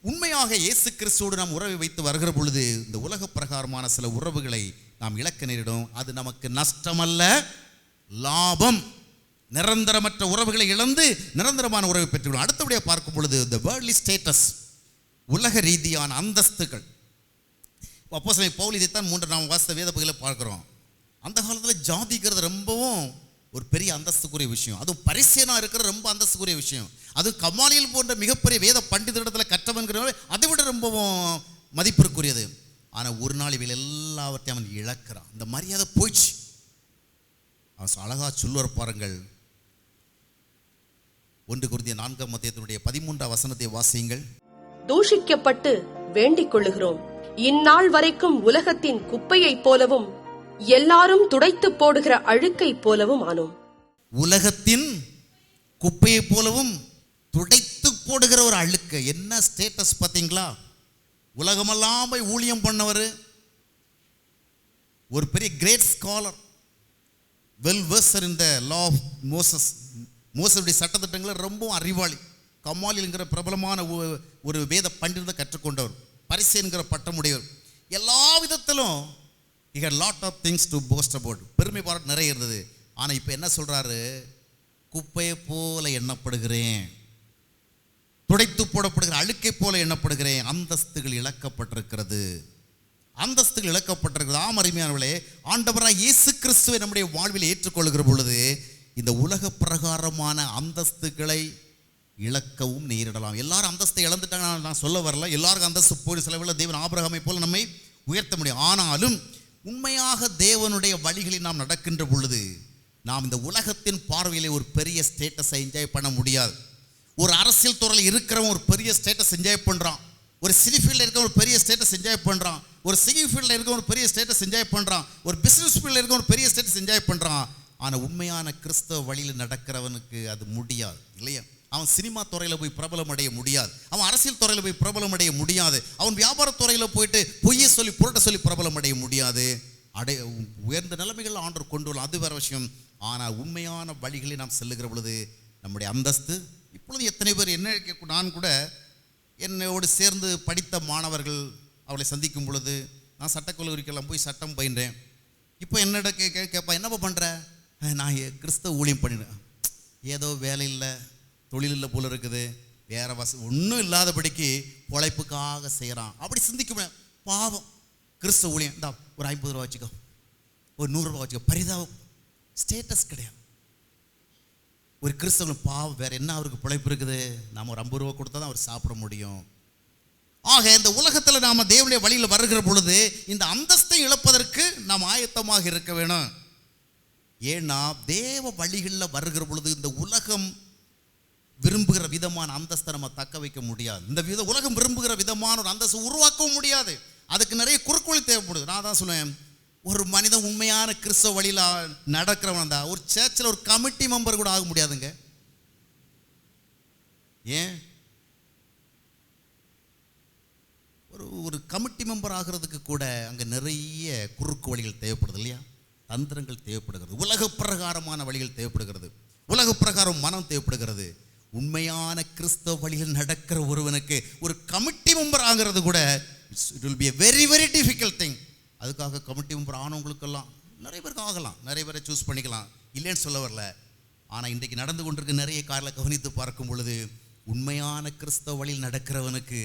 உண்மையாக இயேசு கிறிஸ்துவோடு நாம் உறவை வைத்து வருகிற பொழுது இந்த உலக பிரகாரமான சில உறவுகளை நாம் இழக்க நேரிடும். அது நமக்கு நஷ்டமல்ல, லாபம். நிரந்தரமற்ற உறவுகளை இழந்து நிரந்தரமான உறவை பெற்றுக்கொள்ளும். அடுத்தபடியாக பார்க்கும் பொழுது the worldly status, உலக ரீதியான அந்தஸ்துகள். அப்போஸ்தலன் பவுல் இதைத்தான் நாம் வாசித்த வேத பகுதியில் பார்க்குறோம். அந்த காலத்தில் ஜாதிக்கிறது ரொம்பவும் ஒரு பெரிய அந்தஸ்துக்குரிய விஷயம். அதுவும் பரிசேனா இருக்கிற ரொம்ப அந்தஸ்துக்குரிய விஷயம். அதுவும் கமாலியல் போன்ற மிகப்பெரிய வேத பண்டிதரிடத்தில் கற்றவன்கிறவங்க அதை விட ரொம்பவும் மதிப்பிற்குரியது. ஆனால் ஒரு நாள் இவையில் எல்லாவற்றையும் அவன் இழக்கிறான். இந்த மரியாதை போயிடுச்சு. அவன் அழகா சொல்லுவார் பாருங்கள். 1 கொரிந்தியர் 4ஆம் அத்தியாயத்தினுடைய 13ஆம் வசனத்தை வாசியுங்கள். தூஷிக்கப்பட்டு வேண்டிக் கொள்ளுகிறோம், இந்நாள் வரைக்கும் உலகத்தின் குப்பையைப் போலவும் எல்லாரும் துடைத்து போடுகிற அழுக்கை போலவும் ஆனோம். உலகத்தின் குப்பையை போலவும் துடைத்து போடுகிற ஒரு அழுக்கு. என்ன ஸ்டேட்டஸ் பார்த்தீங்களா? உலகமெல்லாம் போய் ஊழியம் பண்ணவர், ஒரு பெரிய great scholar, well versed in the law of Moses, மோசஸுடைய சட்டத்திட்டங்களை ரொம்பவும் அறிவாளி, கமாலியல்ங்கிற பிரபலமான ஒரு வேத பண்டிதத்தை கற்றுக்கொண்டவர், பரிசேன்கிற பட்டமுடையவர். எல்லா விதத்திலும் he had lot of things to boast about, பெருமை பாராட்டு நிறைய இருந்தது. ஆனால் இப்போ என்ன சொல்றாரு? குப்பையை போல எண்ணப்படுகிறேன், துடைத்து போடப்படுகிற அழுக்கை போல எண்ணப்படுகிறேன். அந்தஸ்துகள் இழக்கப்பட்டிருக்கிறது, அந்தஸ்துகள் இழக்கப்பட்டிருக்கிறது. ஆம் அருமையானவர்களே, ஆண்டவராக இயேசு கிறிஸ்துவை நம்முடைய வாழ்வில் ஏற்றுக்கொள்கிற பொழுது இந்த உலக பிரகாரமான அந்தஸ்துகளை இழக்கவும் நேரிடலாம். எல்லாரும் அந்தஸ்தை இழந்துட்டாங்க நான் சொல்ல வரல. எல்லாருக்கும் அந்தஸ்து போய் செலவில் தேவன் ஆபிரகாமை போல நம்மை உயர்த்த முடியும். ஆனாலும் உண்மையாக தேவனுடைய வழிகளில் நாம் நடக்கின்ற பொழுது நாம் இந்த உலகத்தின் பார்வையிலே ஒரு பெரிய ஸ்டேட்டஸை என்ஜாய் பண்ண முடியாது. ஒரு அரசியல் துறையில் இருக்கிறவன் ஒரு பெரிய ஸ்டேட்டஸ் என்ஜாய் பண்ணுறான், ஒரு சினி ஃபீல்டில் இருக்க ஒரு பெரிய ஸ்டேட்டஸ் என்ஜாய் பண்ணுறான், ஒரு சிங்கிங் ஃபீல்டில் இருக்க ஒரு பெரிய ஸ்டேட்டஸ் என்ஜாய் பண்ணுறான், ஒரு பிஸ்னஸ் ஃபீல்டில் இருக்க ஒரு பெரிய ஸ்டேட்டஸ் என்ஜாய் பண்ணுறான். ஆனால் உண்மையான கிறிஸ்தவ வழியில் நடக்கிறவனுக்கு அது முடியாது இல்லையா? அவன் சினிமா துறையில் போய் பிரபலம் அடைய முடியாது, அவன் அரசியல் துறையில் போய் பிரபலம் அடைய முடியாது, அவன் வியாபார துறையில் போயிட்டு பொய்யை சொல்லி புரட்ட சொல்லி பிரபலம் அடைய முடியாது. உயர்ந்த நிலைமைகள் ஆண்டவர் கொண்டு வரலாம், அது வேறு விஷயம். ஆனால் உண்மையான வழிகளை நாம் செல்லுகிற பொழுது நம்முடைய அந்தஸ்து. இப்பொழுது எத்தனை பேர் என்ன, நான் கூட என்னோடு சேர்ந்து படித்த மாணவர்கள் அவளை சந்திக்கும் பொழுது நான் சட்டக்கல்லூரிக்கெல்லாம் போய் சட்டம் பயின்றேன். இப்போ என்னோட கேட்பா, என்னப்பா பண்ணுற? நான் கிறிஸ்தவ ஊழியம் பண்ணிடுறேன். ஏதோ வேலை இல்லை, தொழில் இல்லை போல இருக்குது, வேறு ஒன்றும் இல்லாதபடிக்கு பொழைப்புக்காக செய்கிறான். அப்படி சிந்திக்க பாவம். கிறிஸ்தவ ஊழியம் இந்தா ஒரு 50 ரூபா வச்சுக்கோ, ஒரு 100 ரூபா வச்சுக்கோ, பரிதாபம். ஸ்டேட்டஸ் கிடையாது. ஒரு கிறிஸ்தவன் பாவம், வேறு என்ன அவருக்கு பிழைப்பு இருக்குது? நாம் ஒரு 50 ரூபா கொடுத்தா தான் அவர் சாப்பிட முடியும். ஆக இந்த உலகத்தில் நாம் தேவனுடைய வழியில் வருகிற பொழுது இந்த அந்தஸ்தை இழப்பதற்கு நாம் ஆயத்தமாக இருக்க வேணும். ஏன்னா தேவ வழிகளில் வருகிற பொழுது இந்த உலகம் விரும்புகிற விதமான அந்தஸ்தை நம்ம தக்க வைக்க முடியாது. இந்த உலகம் விரும்புகிற விதமான ஒரு அந்தஸ்தை உருவாக்கவும் முடியாது. அதுக்கு நிறைய குறுக்கோளி தேவைப்படுது. நான் தான் சொல்லுவேன், ஒரு மனிதன் உண்மையான கிறிஸ்தவ வழியில் நடக்கிறவன் தான் ஒரு சர்ச்சில் ஒரு கமிட்டி மெம்பர் கூட ஆக முடியாதுங்க. ஏன்? ஒரு கமிட்டி மெம்பர் ஆகிறதுக்கு கூட அங்கே நிறைய குறுக்கு வழிகள் தேவைப்படுது இல்லையா? தந்திரங்கள் தேவைப்படுகிறது, உலக பிரகாரமான வழிகள் தேவைப்படுகிறது, உலக பிரகாரம் மனம் தேவைப்படுகிறது. உண்மையான கிறிஸ்தவ வழியில் நடக்கிற ஒருவனுக்கு ஒரு கமிட்டி மெம்பர் ஆகிறது கூட it will be a very very difficult thing. அதுக்காக கமிட்டி மெம்பர் ஆனவங்களுக்கெல்லாம் நிறைய பேருக்கு ஆகலாம், நிறைய பேரை சூஸ் பண்ணிக்கலாம், இல்லைன்னு சொல்ல வரல. ஆனால் இன்றைக்கு நடந்து கொண்டிருக்க நிறைய காரில் கவனித்து பார்க்கும் பொழுது உண்மையான கிறிஸ்தவ வழியில் நடக்கிறவனுக்கு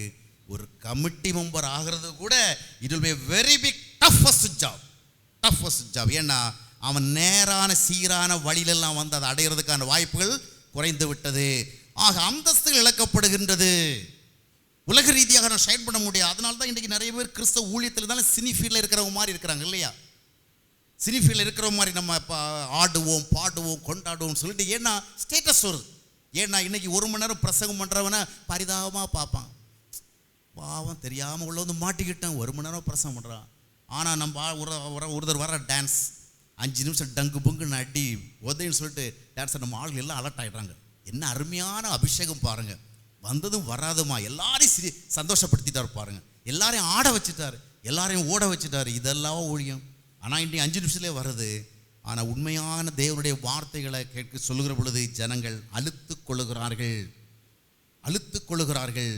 ஒரு கமிட்டி மெம்பர் ஆகிறது கூட it will be a very big toughest job. ஏன்னா அவன் நேரான சீரான வழியிலெல்லாம் வந்து அதை அடைகிறதுக்கான வாய்ப்புகள் குறைந்து விட்டது. ஆக அந்தஸ்துகள் இழக்கப்படுகின்றது. உலக ரீதியாக நான் ஷைன் பண்ண முடியாது. அதனால தான் இன்றைக்கி நிறைய பேர் கிறிஸ்தவ ஊழியத்தில் இருந்தாலும் சினி ஃபீல்டில் இருக்கிறவங்க மாதிரி இருக்கிறாங்க இல்லையா? சினி ஃபீல்டில் இருக்கிற மாதிரி நம்ம ஆடுவோம் பாடுவோம் கொண்டாடுவோம் சொல்லிட்டு, ஏன்னா ஸ்டேட்டஸ் வருது. ஏன்னா இன்னைக்கு 1 மணி நேரம் பிரசங்கம் பண்ணுறவனை பரிதாபமாக பார்ப்பான். பாவம் தெரியாமல் உள்ள வந்து மாட்டிக்கிட்டேன், 1 மணி நேரம் பிரசங்கம் பண்ணுறான். ஆனால் நம்ம ஒருத்தர் வர டான்ஸ் 5 நிமிஷம் டங்கு பொங்குன்னு அடி உதவின்னு சொல்லிட்டு டான்ஸை நம்ம ஆளுகள் எல்லாம் அலர்ட் ஆகிடுறாங்க. என்ன அருமையான அபிஷேகம் பாருங்கள், வந்ததும் வராதுமா எல்லாரையும் சந்தோஷப்படுத்திட்டார் பாருங்கள், எல்லாரையும் ஆட வச்சுட்டார், எல்லாரையும் ஓட வச்சுட்டார். இதெல்லாம் ஊழியம். ஆனால் இன்றைக்கு 5 நிமிஷத்துலேயே வருது. ஆனால் உண்மையான தேவனுடைய வார்த்தைகளை கேட்க சொல்லுகிற பொழுது ஜனங்கள் அழுத்து கொள்ளுகிறார்கள்,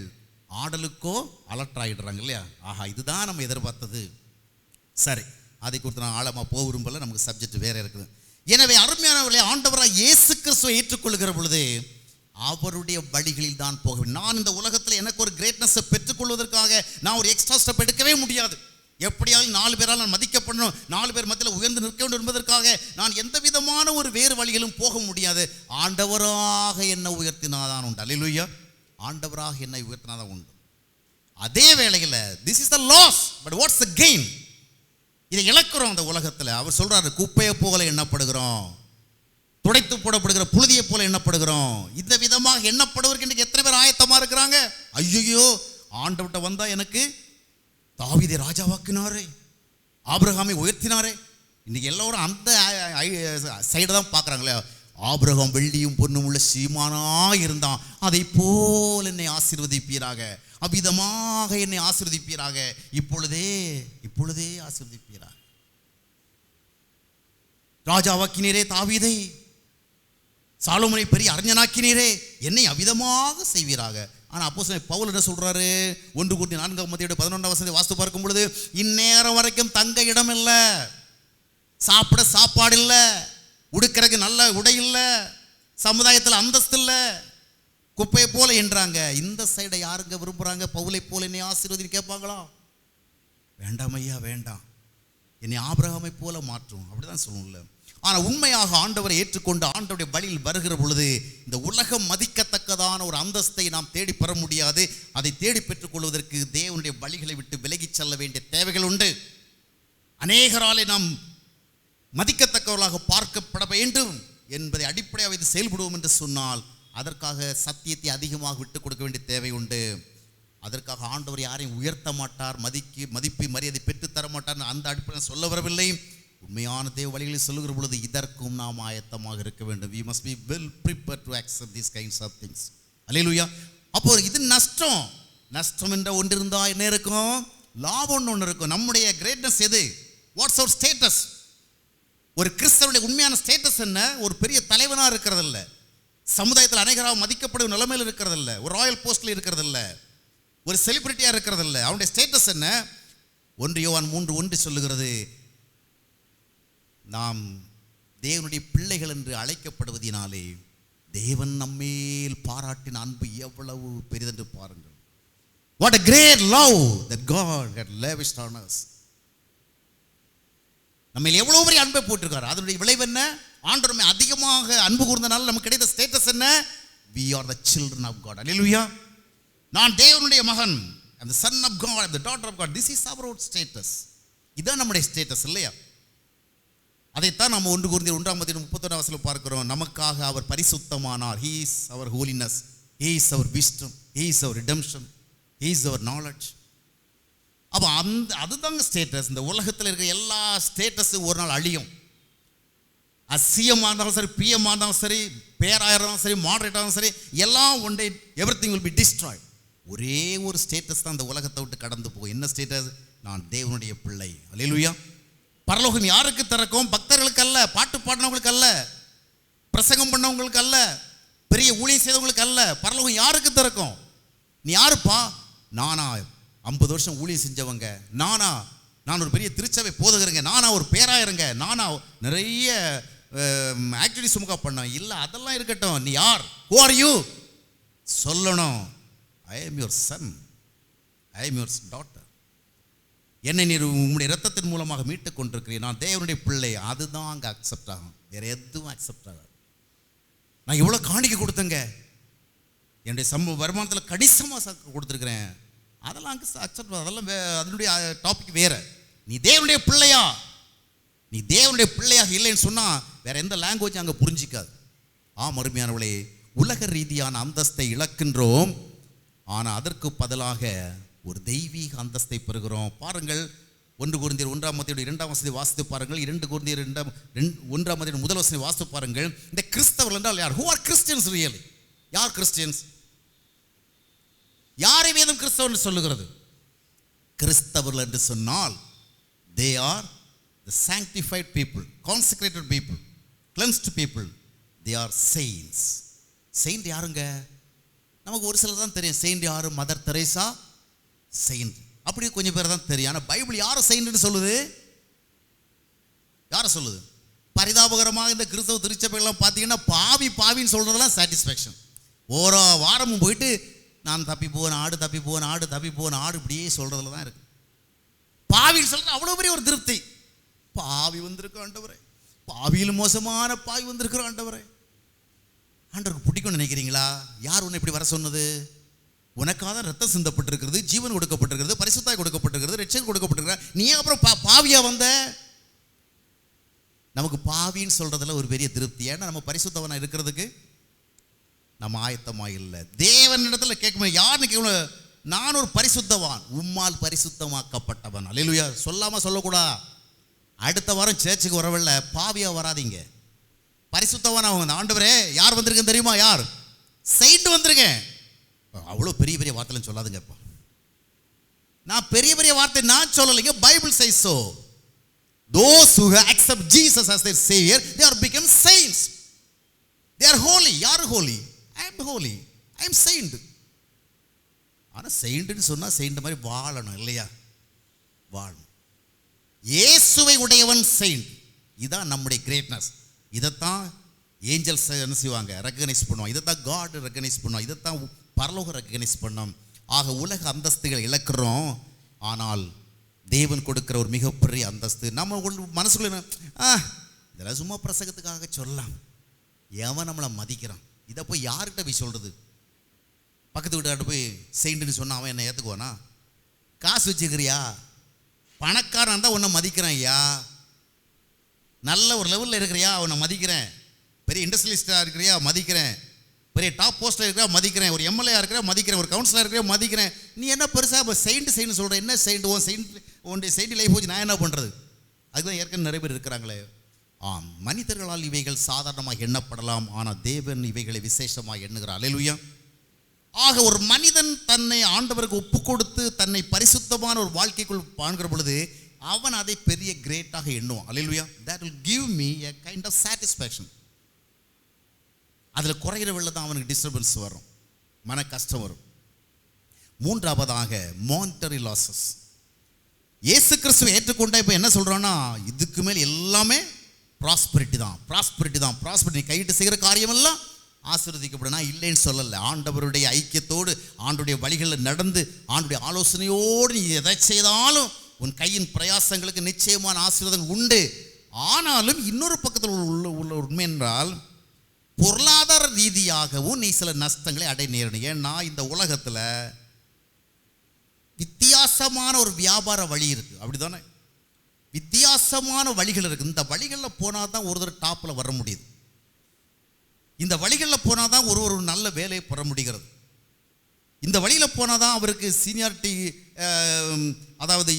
ஆடலுக்கோ அலர்ட் ஆகிடுறாங்க இல்லையா? ஆஹா, இதுதான் நம்ம எதிர்பார்த்தது. சரி, அதை குறித்து நான் ஆழமாக போக விரும்பல, நமக்கு சப்ஜெக்ட் வேறு இருக்குது. எனவே அருமையானவர்களே, ஆண்டவராக இயேசு கிறிஸ்துவை ஏற்றுக்கொள்கிற பொழுது அவருடைய வழிகளில் தான் போக வேண்டும். நான் இந்த உலகத்தில் எனக்கு ஒரு கிரேட்னஸை பெற்றுக்கொள்வதற்காக நான் ஒரு எக்ஸ்ட்ரா ஸ்டெப் எடுக்கவே முடியாது. எப்படியாவது 4 பேரால் நான் மதிக்கப்படணும், 4 பேர் மத்தியில் உயர்ந்து நிற்க வேண்டும் என்பதற்காக நான் எந்த விதமான ஒரு வேறு வழிகளும் போக முடியாது. ஆண்டவராக என்னை உயர்த்தினாதான் உண்டு. அல்லேலூயா. ஆண்டவராக என்னை உயர்த்தினாதான் உண்டு. அதே வேளையில் this is the loss, but what's the gain? இதை இழக்கிறோம் அந்த உலகத்தில். அவர் சொல்றாரு, குப்பையை போல எண்ணப்படுகிறோம், துடைத்து போடப்படுகிற புழுதியை போல எண்ணப்படுகிறோம். இந்த விதமாக எண்ணப்படுவதற்கு இன்றைக்கு எத்தனை பேர் ஆயத்தமா இருக்கிறாங்க? ஐயோ, ஆண்டவர்கிட்ட வந்தா எனக்கு தாவீதை ராஜாவாக்கினாரே, ஆபிரகாமை உயர்த்தினாரே. இன்னைக்கு எல்லாரும் அந்த சைடு தான் பார்க்குறாங்களே. ஆபிரகாம் வெள்ளியும் பொன்னும் உள்ள சீமானா இருந்தான், அதை போல் என்னை ஆசீர்வதிப்பீராக, அவ்விதமாக என்னை ஆசீர்வதிப்பீராக, இப்பொழுதே ஆசீர்வதிப்பீராக. ராஜாவாக்கினீரே தாவீதை, சாலோமோனை பெரிய அறிஞனாக்கினீரே, என்னை அவ்விதமாக செய்வீராக. ஆனால் அப்போஸ்தலன் பவுல் என்ன சொல்றாரு? 1 Corinthians 4:11 வாஸ்து பார்க்கும் பொழுது, இந்நேரம் வரைக்கும் தங்க இடம் இல்லை, சாப்பிட சாப்பாடு இல்லை, உடுக்கிறதுக்கு நல்ல உடை இல்லை, சமுதாயத்தில் அந்தஸ்து இல்லை, குப்பையை போல என்றாங்க. இந்த சைடை யாருங்க விரும்புகிறாங்க? பவுலை போல என்னை ஆசீர்வதின்னு கேட்பாங்களா? வேண்டாம் ஐயா, வேண்டாம், என்னை ஆபிரகாமை போல மாற்றும், அப்படிதான் சொல்லணும்ல. ஆனால் உண்மையாக ஆண்டவரை ஏற்றுக்கொண்டு ஆண்டவருடைய வழியில் வருகிற பொழுது இந்த உலகம் மதிக்கத்தக்கதான ஒரு அந்தஸ்தை நாம் தேடி பெற முடியாது. அதை தேடி பெற்றுக்கொள்வதற்கு தேவனுடைய வழிகளை விட்டு விலகிச் செல்ல வேண்டிய தேவைகள் உண்டு. அநேகராலே நாம் மதிக்கத்தக்கவர்களாக பார்க்கப்பட வேண்டும் என்பதை அடிப்படையாக இது செயல்படுவோம் என்று சொன்னால் அதற்காக சத்தியத்தை அதிகமாக விட்டுக் கொடுக்க வேண்டிய தேவை உண்டு. அதற்காக ஆண்டவர் யாரையும் உயர்த்த மாட்டார், மதிப்பு மரியாதை பெற்றுத்தர மாட்டார். அந்த அடிப்படையில் சொல்ல வரவில்லை. உண்மையான தேவ வழிகளில் சொல்லுகிற பொழுது இதற்கும் நாம் ஆயத்தமாக இருக்க வேண்டும். We must be well prepared to accept these kinds of things. அல்லேலூயா. அப்போ இது நஷ்டம் என்ற ஒன்று இருந்தால் என்ன இருக்கும்? லாபம் ஒன்று இருக்கும். நம்முடைய கிரேட்னஸ் எது? வாட்ஸ் அவர் ஸ்டேட்டஸ்? ஒரு கிறிஸ்தவனுடைய உண்மையான ஸ்டேட்டஸ் என்ன? ஒரு பெரிய தலைவனாக இருக்கிறதில்ல, சமுதாயத்தில் அநேகராக மதிக்கப்படும் நிலைமையில் இருக்கிறதில்ல, ஒரு ராயல் போஸ்டில் இருக்கிறதில்ல, ஒரு செலிபிரிட்டியாக இருக்கிறதில்ல. அவனுடைய ஸ்டேட்டஸ் என்ன? 1 யோவான் 3:1 சொல்லுகிறது, நாம் தேவனுடைய பிள்ளைகள் என்று அழைக்கப்படுவதினாலே தேவன் நம்மேல் பாராட்டின அன்பு எவ்வளவு பெரிதென்று பாருங்கள். What a great love that God had lavished on us. நம்ம எவ்வளவு பெரிய அன்பை போட்டிருக்காரு. அதனுடைய விளைவு என்ன? ஆண்டவரை அதிகமாக அன்பு கூர்ந்தனால நமக்கு கிடைத்த ஸ்டேட்டஸ் என்ன? We are the children of God. Hallelujah. நான் தேவனுடைய மகன், the son of God, the daughter of God. This is our status. இதான் நம்முடைய ஸ்டேட்டஸ் இல்லையா? அதைத்தான் நம்ம 1 Corinthians 1:31 பார்க்கிறோம். நமக்காக அவர் பரிசுத்தமானார். He is our holiness, He is our wisdom, He is our redemption, He is our knowledge. அப்போ அதுதாங்க ஸ்டேட்டஸ். இந்த உலகத்தில் இருக்கிற எல்லா ஸ்டேட்டஸும் ஒரு நாள் அழியும். சிஎம்மாக இருந்தாலும் சரி, பிஎம்மாக இருந்தாலும் சரி, பேராக இருந்தாலும் சரி, மாடரேட்டாக இருந்தாலும் சரி, எல்லாம் one day everything will be destroyed. ஒரே ஒரு ஸ்டேட்டஸ் தான் இந்த உலகத்தை விட்டு கடந்து போகும். என்ன ஸ்டேட்டஸ்? நான் தேவனுடைய பிள்ளை. அல்லேலூயா. பரலோகம் யாருக்கு திறக்கும்? பக்தர்களுக்கு அல்ல, பாட்டு பாடினவங்களுக்கு அல்ல, பிரசங்கம் பண்ணவங்களுக்கு அல்ல, பெரிய ஊழியம் செய்தவங்களுக்கு அல்ல. பரலோகம் யாருக்கு திறக்கும்? நீ யாருப்பா? நானா 50 வருஷம் ஊழியம் செஞ்சவங்க, நான் ஒரு பெரிய திருச்சபை போதகருங்க, நானா ஒரு பேராயருங்க, நானா நிறைய ஆக்டிவிட்டி சுமக்கா பண்ணேன். இல்லை, அதெல்லாம் இருக்கட்டும். நீ யார்? Who are you? சொல்லணும். I am your son, I am your daughter. என்னை நீர் உங்களுடைய இரத்தத்தின் மூலமாக மீட்டுக் கொண்டிருக்கிறேன், நான் தேவனுடைய பிள்ளை. அதுதான் அங்கே அக்செப்ட் ஆகும், வேற எதுவும் அக்செப்ட் ஆகாது. நான் எவ்வளோ காணிக்கை கொடுத்தேங்க, என்னுடைய வருமானத்தில் கணிசமாக கொடுத்துருக்கிறேன், அதெல்லாம் அங்கே அக்செப்ட், அதெல்லாம் அதனுடைய டாபிக் வேற. நீ தேவனுடைய பிள்ளையா? நீ தேவனுடைய பிள்ளையாக இல்லைன்னு சொன்னால் வேற எந்த லாங்குவேஜ் அங்கே புரிஞ்சிக்காது. அருமையானவளே, உலக ரீதியான அந்தஸ்தை இழக்கின்றோம், ஆனால் அதற்கு பதிலாக ஒரு தெய்வீக அந்தஸ்தை பெறுகிறோம். பாருங்கள், 1 Corinthians 1:2 வாசித்து பாருங்கள். 2 Corinthians 1:1 வாசித்து பாருங்கள். இந்த கிறிஸ்தவர்கள் என்றால் யார்? Who are Christians really? யார் கிறிஸ்டியன்ஸ்? யாரை வேதம் கிறிஸ்தவர்கள் சொல்லுகிறது? கிறிஸ்தவர்கள் என்று சொன்னால் they are the sanctified people, consecrated people, cleansed people. They are saints. saint யாருங்க? நமக்கு ஒரு சிலர் தான் தெரியும். saint யாரு? மதர் தெரேசா செயின்ட், அப்படி கொஞ்சம் பேர் தான் தெரியும். ஆனால் பைபிள் யாரை செயின்ட்னு சொல்லுது? யாரை சொல்லுது? பரிதாபகரமாக இந்த கிறிஸ்தவ திருச்சபைகள்லாம் பார்த்தீங்கன்னா பாவின்னு சொல்கிறதெல்லாம் சாட்டிஸ்ஃபேக்ஷன். ஓரோ வாரமும் போயிட்டு நான் தப்பி போன ஆடு இப்படியே சொல்கிறதுல தான் இருக்கு. பாவின்னு சொல்கிறது அவ்வளோ பெரிய ஒரு திருப்தி. பாவி வந்திருக்க ஆண்டவரே, பாவியில் மோசமான பாவி வந்திருக்கிற ஆண்டவரே. ஆண்டவருக்கு பிடிக்கும்னு நினைக்கிறீங்களா? யார் உன்னை இப்படி வர சொன்னது? உனக்காக தான் ரத்தம் சிந்தப்பட்டிருக்கிறது, ஜீவன் கொடுக்கப்பட்டிருக்கிறது, பரிசுத்தாய் கொடுக்கப்பட்டிருக்கிறது, ரட்சகர் கொடுக்கப்பட்டிருக்கிறார். நீ ஏன் அப்புறம் பாவியா வந்த? நமக்கு பாவின்னு சொல்றதுல ஒரு பெரிய திருப்தி. ஏன்னா நம்ம பரிசுத்தவனா இருக்கிறதுக்கு நம்ம ஆயத்தமாக இல்லை. தேவனிடத்துல கேட்கும், யாருன்னு கேட்கணும், நான் ஒரு பரிசுத்தவான், உம்மால் பரிசுத்தமாக்கப்பட்டவன். அல்லேலூயா. சொல்லாம சொல்லக்கூடாது. அடுத்த வாரம் சேர்ச்சுக்கு வரவில்லை, பாவியா வராதிங்க, பரிசுத்தவான் அவங்க. ஆண்டவரே யார் வந்திருக்கேன் தெரியுமா? யார்? செயின்ட் வந்திருக்கேன். அவ்வளோ பெரிய பெரிய வார்த்தைலாம் சொல்லாதுங்கப்பா. நான் பெரிய பெரிய வார்த்தை நான் சொல்லலைங்க, Bible says so. Those who accept Jesus as their savior, they are become saints. They are holy. யார் holy? I am holy, I am saint. ஆனால் செயின்ட்னு சொன்னால் செயின்ட் மாதிரி வாழணும் இல்லையா? வாழணும். இயேசுவை உடையவன் செயின்ட். இதுதான் நம்முடைய கிரேட்னஸ். இதைத்தான் ஏஞ்சல்ஸ் என்ன செய்வாங்க? ரெக்கக்னைஸ் பண்ணுவாங்க. இதைத்தான் காட் ரெக்கக்னைஸ் பண்ணுவாங்க. இதைத்தான் பரலோகம் ரெக்கக்னைஸ் பண்ணோம். ஆக உலக அந்தஸ்துகளை இழக்கிறோம், ஆனால் தேவன் கொடுக்கிற ஒரு மிகப்பெரிய அந்தஸ்து நம்ம மனசுக்குள்ள இதெல்லாம் சும்மா பிரசங்கத்துக்காக சொல்லலாம். எவன் நம்மளை மதிக்கிறான்? இதை போய் யார்கிட்ட போய் சொல்கிறது? பக்கத்து வீட்டுக்கார்ட்ட போய் செயின்ட்டுன்னு சொன்னால் அவன் என்ன ஏற்றுக்குவானா? காசு வச்சுக்கிறியா, பணக்காரன் இருந்தால் உன்னை மதிக்கிறான் ஐயா, நல்ல ஒரு லெவலில் இருக்கிறியா அவனை மதிக்கிறேன், பெரிய இண்டஸ்ட்ரியலிஸ்டாக இருக்கிறியா மதிக்கிறேன், பெரிய டாப் போஸ்ட்டில் இருக்கிறா மதிக்கிறேன், ஒரு எம்எல்ஏ இருக்கிறா மதிக்கிறேன், ஒரு கவுன்சிலர் இருக்கிறா மதிக்கிறேன். நீ என்ன பெருசாக இப்போ செயின்ட் சொல்கிற? என்ன செயின்ட்? உன்னுடைய செயின்ட் லைஃப் போச்சு, நான் என்ன பண்ணுறது? அதுதான் ஏற்கனவே நிறைய பேர் இருக்கிறாங்களே. மனிதர்களால் இவைகள் சாதாரணமாக எண்ணப்படலாம், ஆனால் தேவன் இவைகளை விசேஷமாக எண்ணுகிறார். அல்லேலூயா. ஆக ஒரு மனிதன் தன்னை ஆண்டவருக்கு ஒப்பு கொடுத்து தன்னை பரிசுத்தமான ஒரு வாழ்க்கைக்குள் வாழ்கிற பொழுது அவன் அதை பெரிய கிரேட்டாக எண்ணுவான். அல்லேலூயா. that will give me a kind of satisfaction. அதில் குறைகிற வெள்ள தான் அவனுக்கு டிஸ்டர்பன்ஸ் வரும், மன கஷ்டம் வரும். மூன்றாவதாக மானிட்டரி லாசஸ். இயேசு கிறிஸ்துவை ஏற்றுக்கொண்டா இப்போ என்ன சொல்கிறோன்னா, இதுக்கு மேல் எல்லாமே ப்ராஸ்பரிட்டி தான். கையிட்டு செய்கிற காரியமெல்லாம் ஆசீர்வதிக்கப்படும். நான் இல்லைன்னு சொல்லலை. ஆண்டவருடைய ஐக்கியத்தோடு ஆண்டுடைய வழிகளில் நடந்து ஆண்டுடைய ஆலோசனையோடு நீ எதை செய்தாலும் உன் கையின் பிரயாசங்களுக்கு நிச்சயமான ஆசீர்வாதம் உண்டு. ஆனாலும் இன்னொரு பக்கத்தில் உள்ள உண்மை என்றால், பொருளாதார ரீதியாகவும் நீ சில நஷ்டங்களை அடைய நேரணும். ஏன்னா இந்த உலகத்தில் வித்தியாசமான ஒரு வியாபார வழி இருக்குது, அப்படிதானே? வித்தியாசமான வழிகள் இருக்குது. இந்த வழிகளில் போனால் தான் ஒருத்தர் டாப்பில் வர முடியுது. இந்த வழிகளில் போனால் தான் ஒரு நல்ல வேலையை பெற முடிகிறது. இந்த வழியில் போனால் தான் அவருக்கு சீனியாரிட்டி அதாவது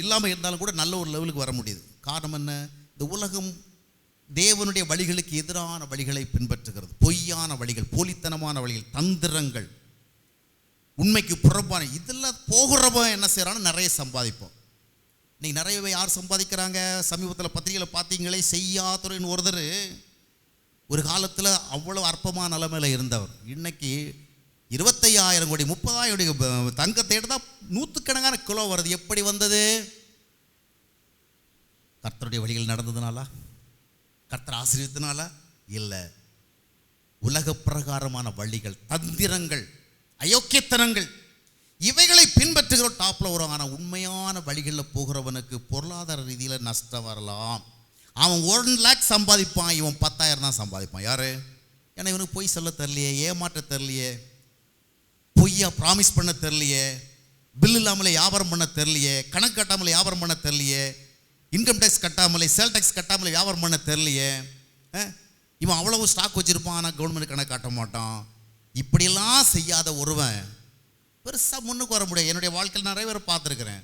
இல்லாமல் இருந்தாலும் கூட நல்ல ஒரு லெவலுக்கு வர முடியுது. காரணம் என்ன? இந்த உலகம் தேவனுடைய வழிகளுக்கு எதிரான வழிகளை பின்பற்றுகிறது. பொய்யான வழிகள், போலித்தனமான வழிகள், தந்திரங்கள், உண்மைக்கு புறம்பான இதெல்லாம் போகிறவன் என்ன செய்கிறான்னு நிறைய சம்பாதிப்போம். இன்னைக்கு நிறையவே யார் சம்பாதிக்கிறாங்க? சமீபத்தில் பத்திரிகையில் பார்த்தீங்களே, செய்யாதுரைன்னு ஒருத்தர் ஒரு காலத்தில் அவ்வளோ அற்பமான நிலைமையில் இருந்தவர். இன்னைக்கு 25,000 கோடி 30,000 கோடி தங்கத்தை எடுத்தால் 100கணக்கான கிலோ வருது. எப்படி வந்தது? கர்த்தருடைய வழிகள் நடந்ததுனால, கர்த்தர் ஆசீர்வதித்தனால இல்லை. உலக பிரகாரமான வழிகள், தந்திரங்கள், அயோக்கியத்தனங்கள், இவைகளை பின்பற்றுகிற டாப்பில் வரும். ஆனால் உண்மையான வழிகளில் போகிறவனுக்கு பொருளாதார ரீதியில் நஷ்டம் வரலாம். அவன் 1 lakh சம்பாதிப்பான், இவன் 10,000 தான் சம்பாதிப்பான். யாரு? ஏன்னா இவனுக்கு பொய் சொல்ல தெரியலையே, ஏமாற்ற தெரியலையே, பொய்யா ப்ராமிஸ் பண்ண தெரியலையே, பில் இல்லாமலே வியாபாரம் பண்ண தெரியலையே, கணக்கு கட்டாமலே வியாபாரம் பண்ண தெரியலையே, இன்கம் டேக்ஸ் கட்டாமலே, சேல் டேக்ஸ் கட்டாமலே வியாபாரம் பண்ண தெரியலையே. இவன் அவ்வளவு ஸ்டாக் வச்சுருப்பான், ஆனால் கவர்மெண்ட் கணக்கு காட்ட மாட்டான். இப்படியெல்லாம் செய்யாத ஒருவன் பெருசாக முன்னுக்கு வர முடியாது. என்னுடைய வாழ்க்கையில் நிறைய பேர் பார்த்துருக்கிறேன்.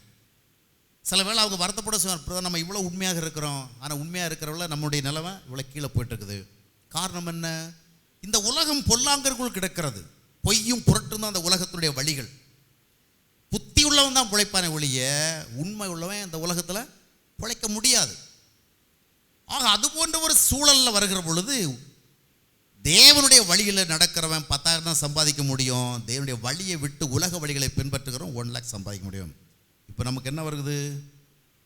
சில வேளை அவங்க வருத்தப்பட சொல்லுவாங்க, நம்ம இவ்வளோ உண்மையாக இருக்கிறோம், ஆனால் உண்மையாக இருக்கிறவங்கள நம்முடைய நிலைமை இவ்வளோ கீழே போயிட்டுருக்குது. காரணம் என்ன? இந்த உலகம் பொல்லாங்கருக்குள் கிடக்கிறது. பொய்யும் புரட்டும் தான் அந்த உலகத்தினுடைய வழிகள். புத்தி உள்ளவன் தான் பிழைப்பானே ஒழிய உண்மை உள்ளவன் இந்த உலகத்தில் பிழைக்க முடியாது. ஆக அது போன்ற ஒரு சூழலில் வருகிற பொழுது தேவனுடைய வழியில் நடக்கிறவன் 10,000 தான் சம்பாதிக்க முடியும். தேவனுடைய வழியை விட்டு உலக வழிகளை பின்பற்றுகிறவன் 1 lakh சம்பாதிக்க முடியும். இப்போ நமக்கு என்ன வருது?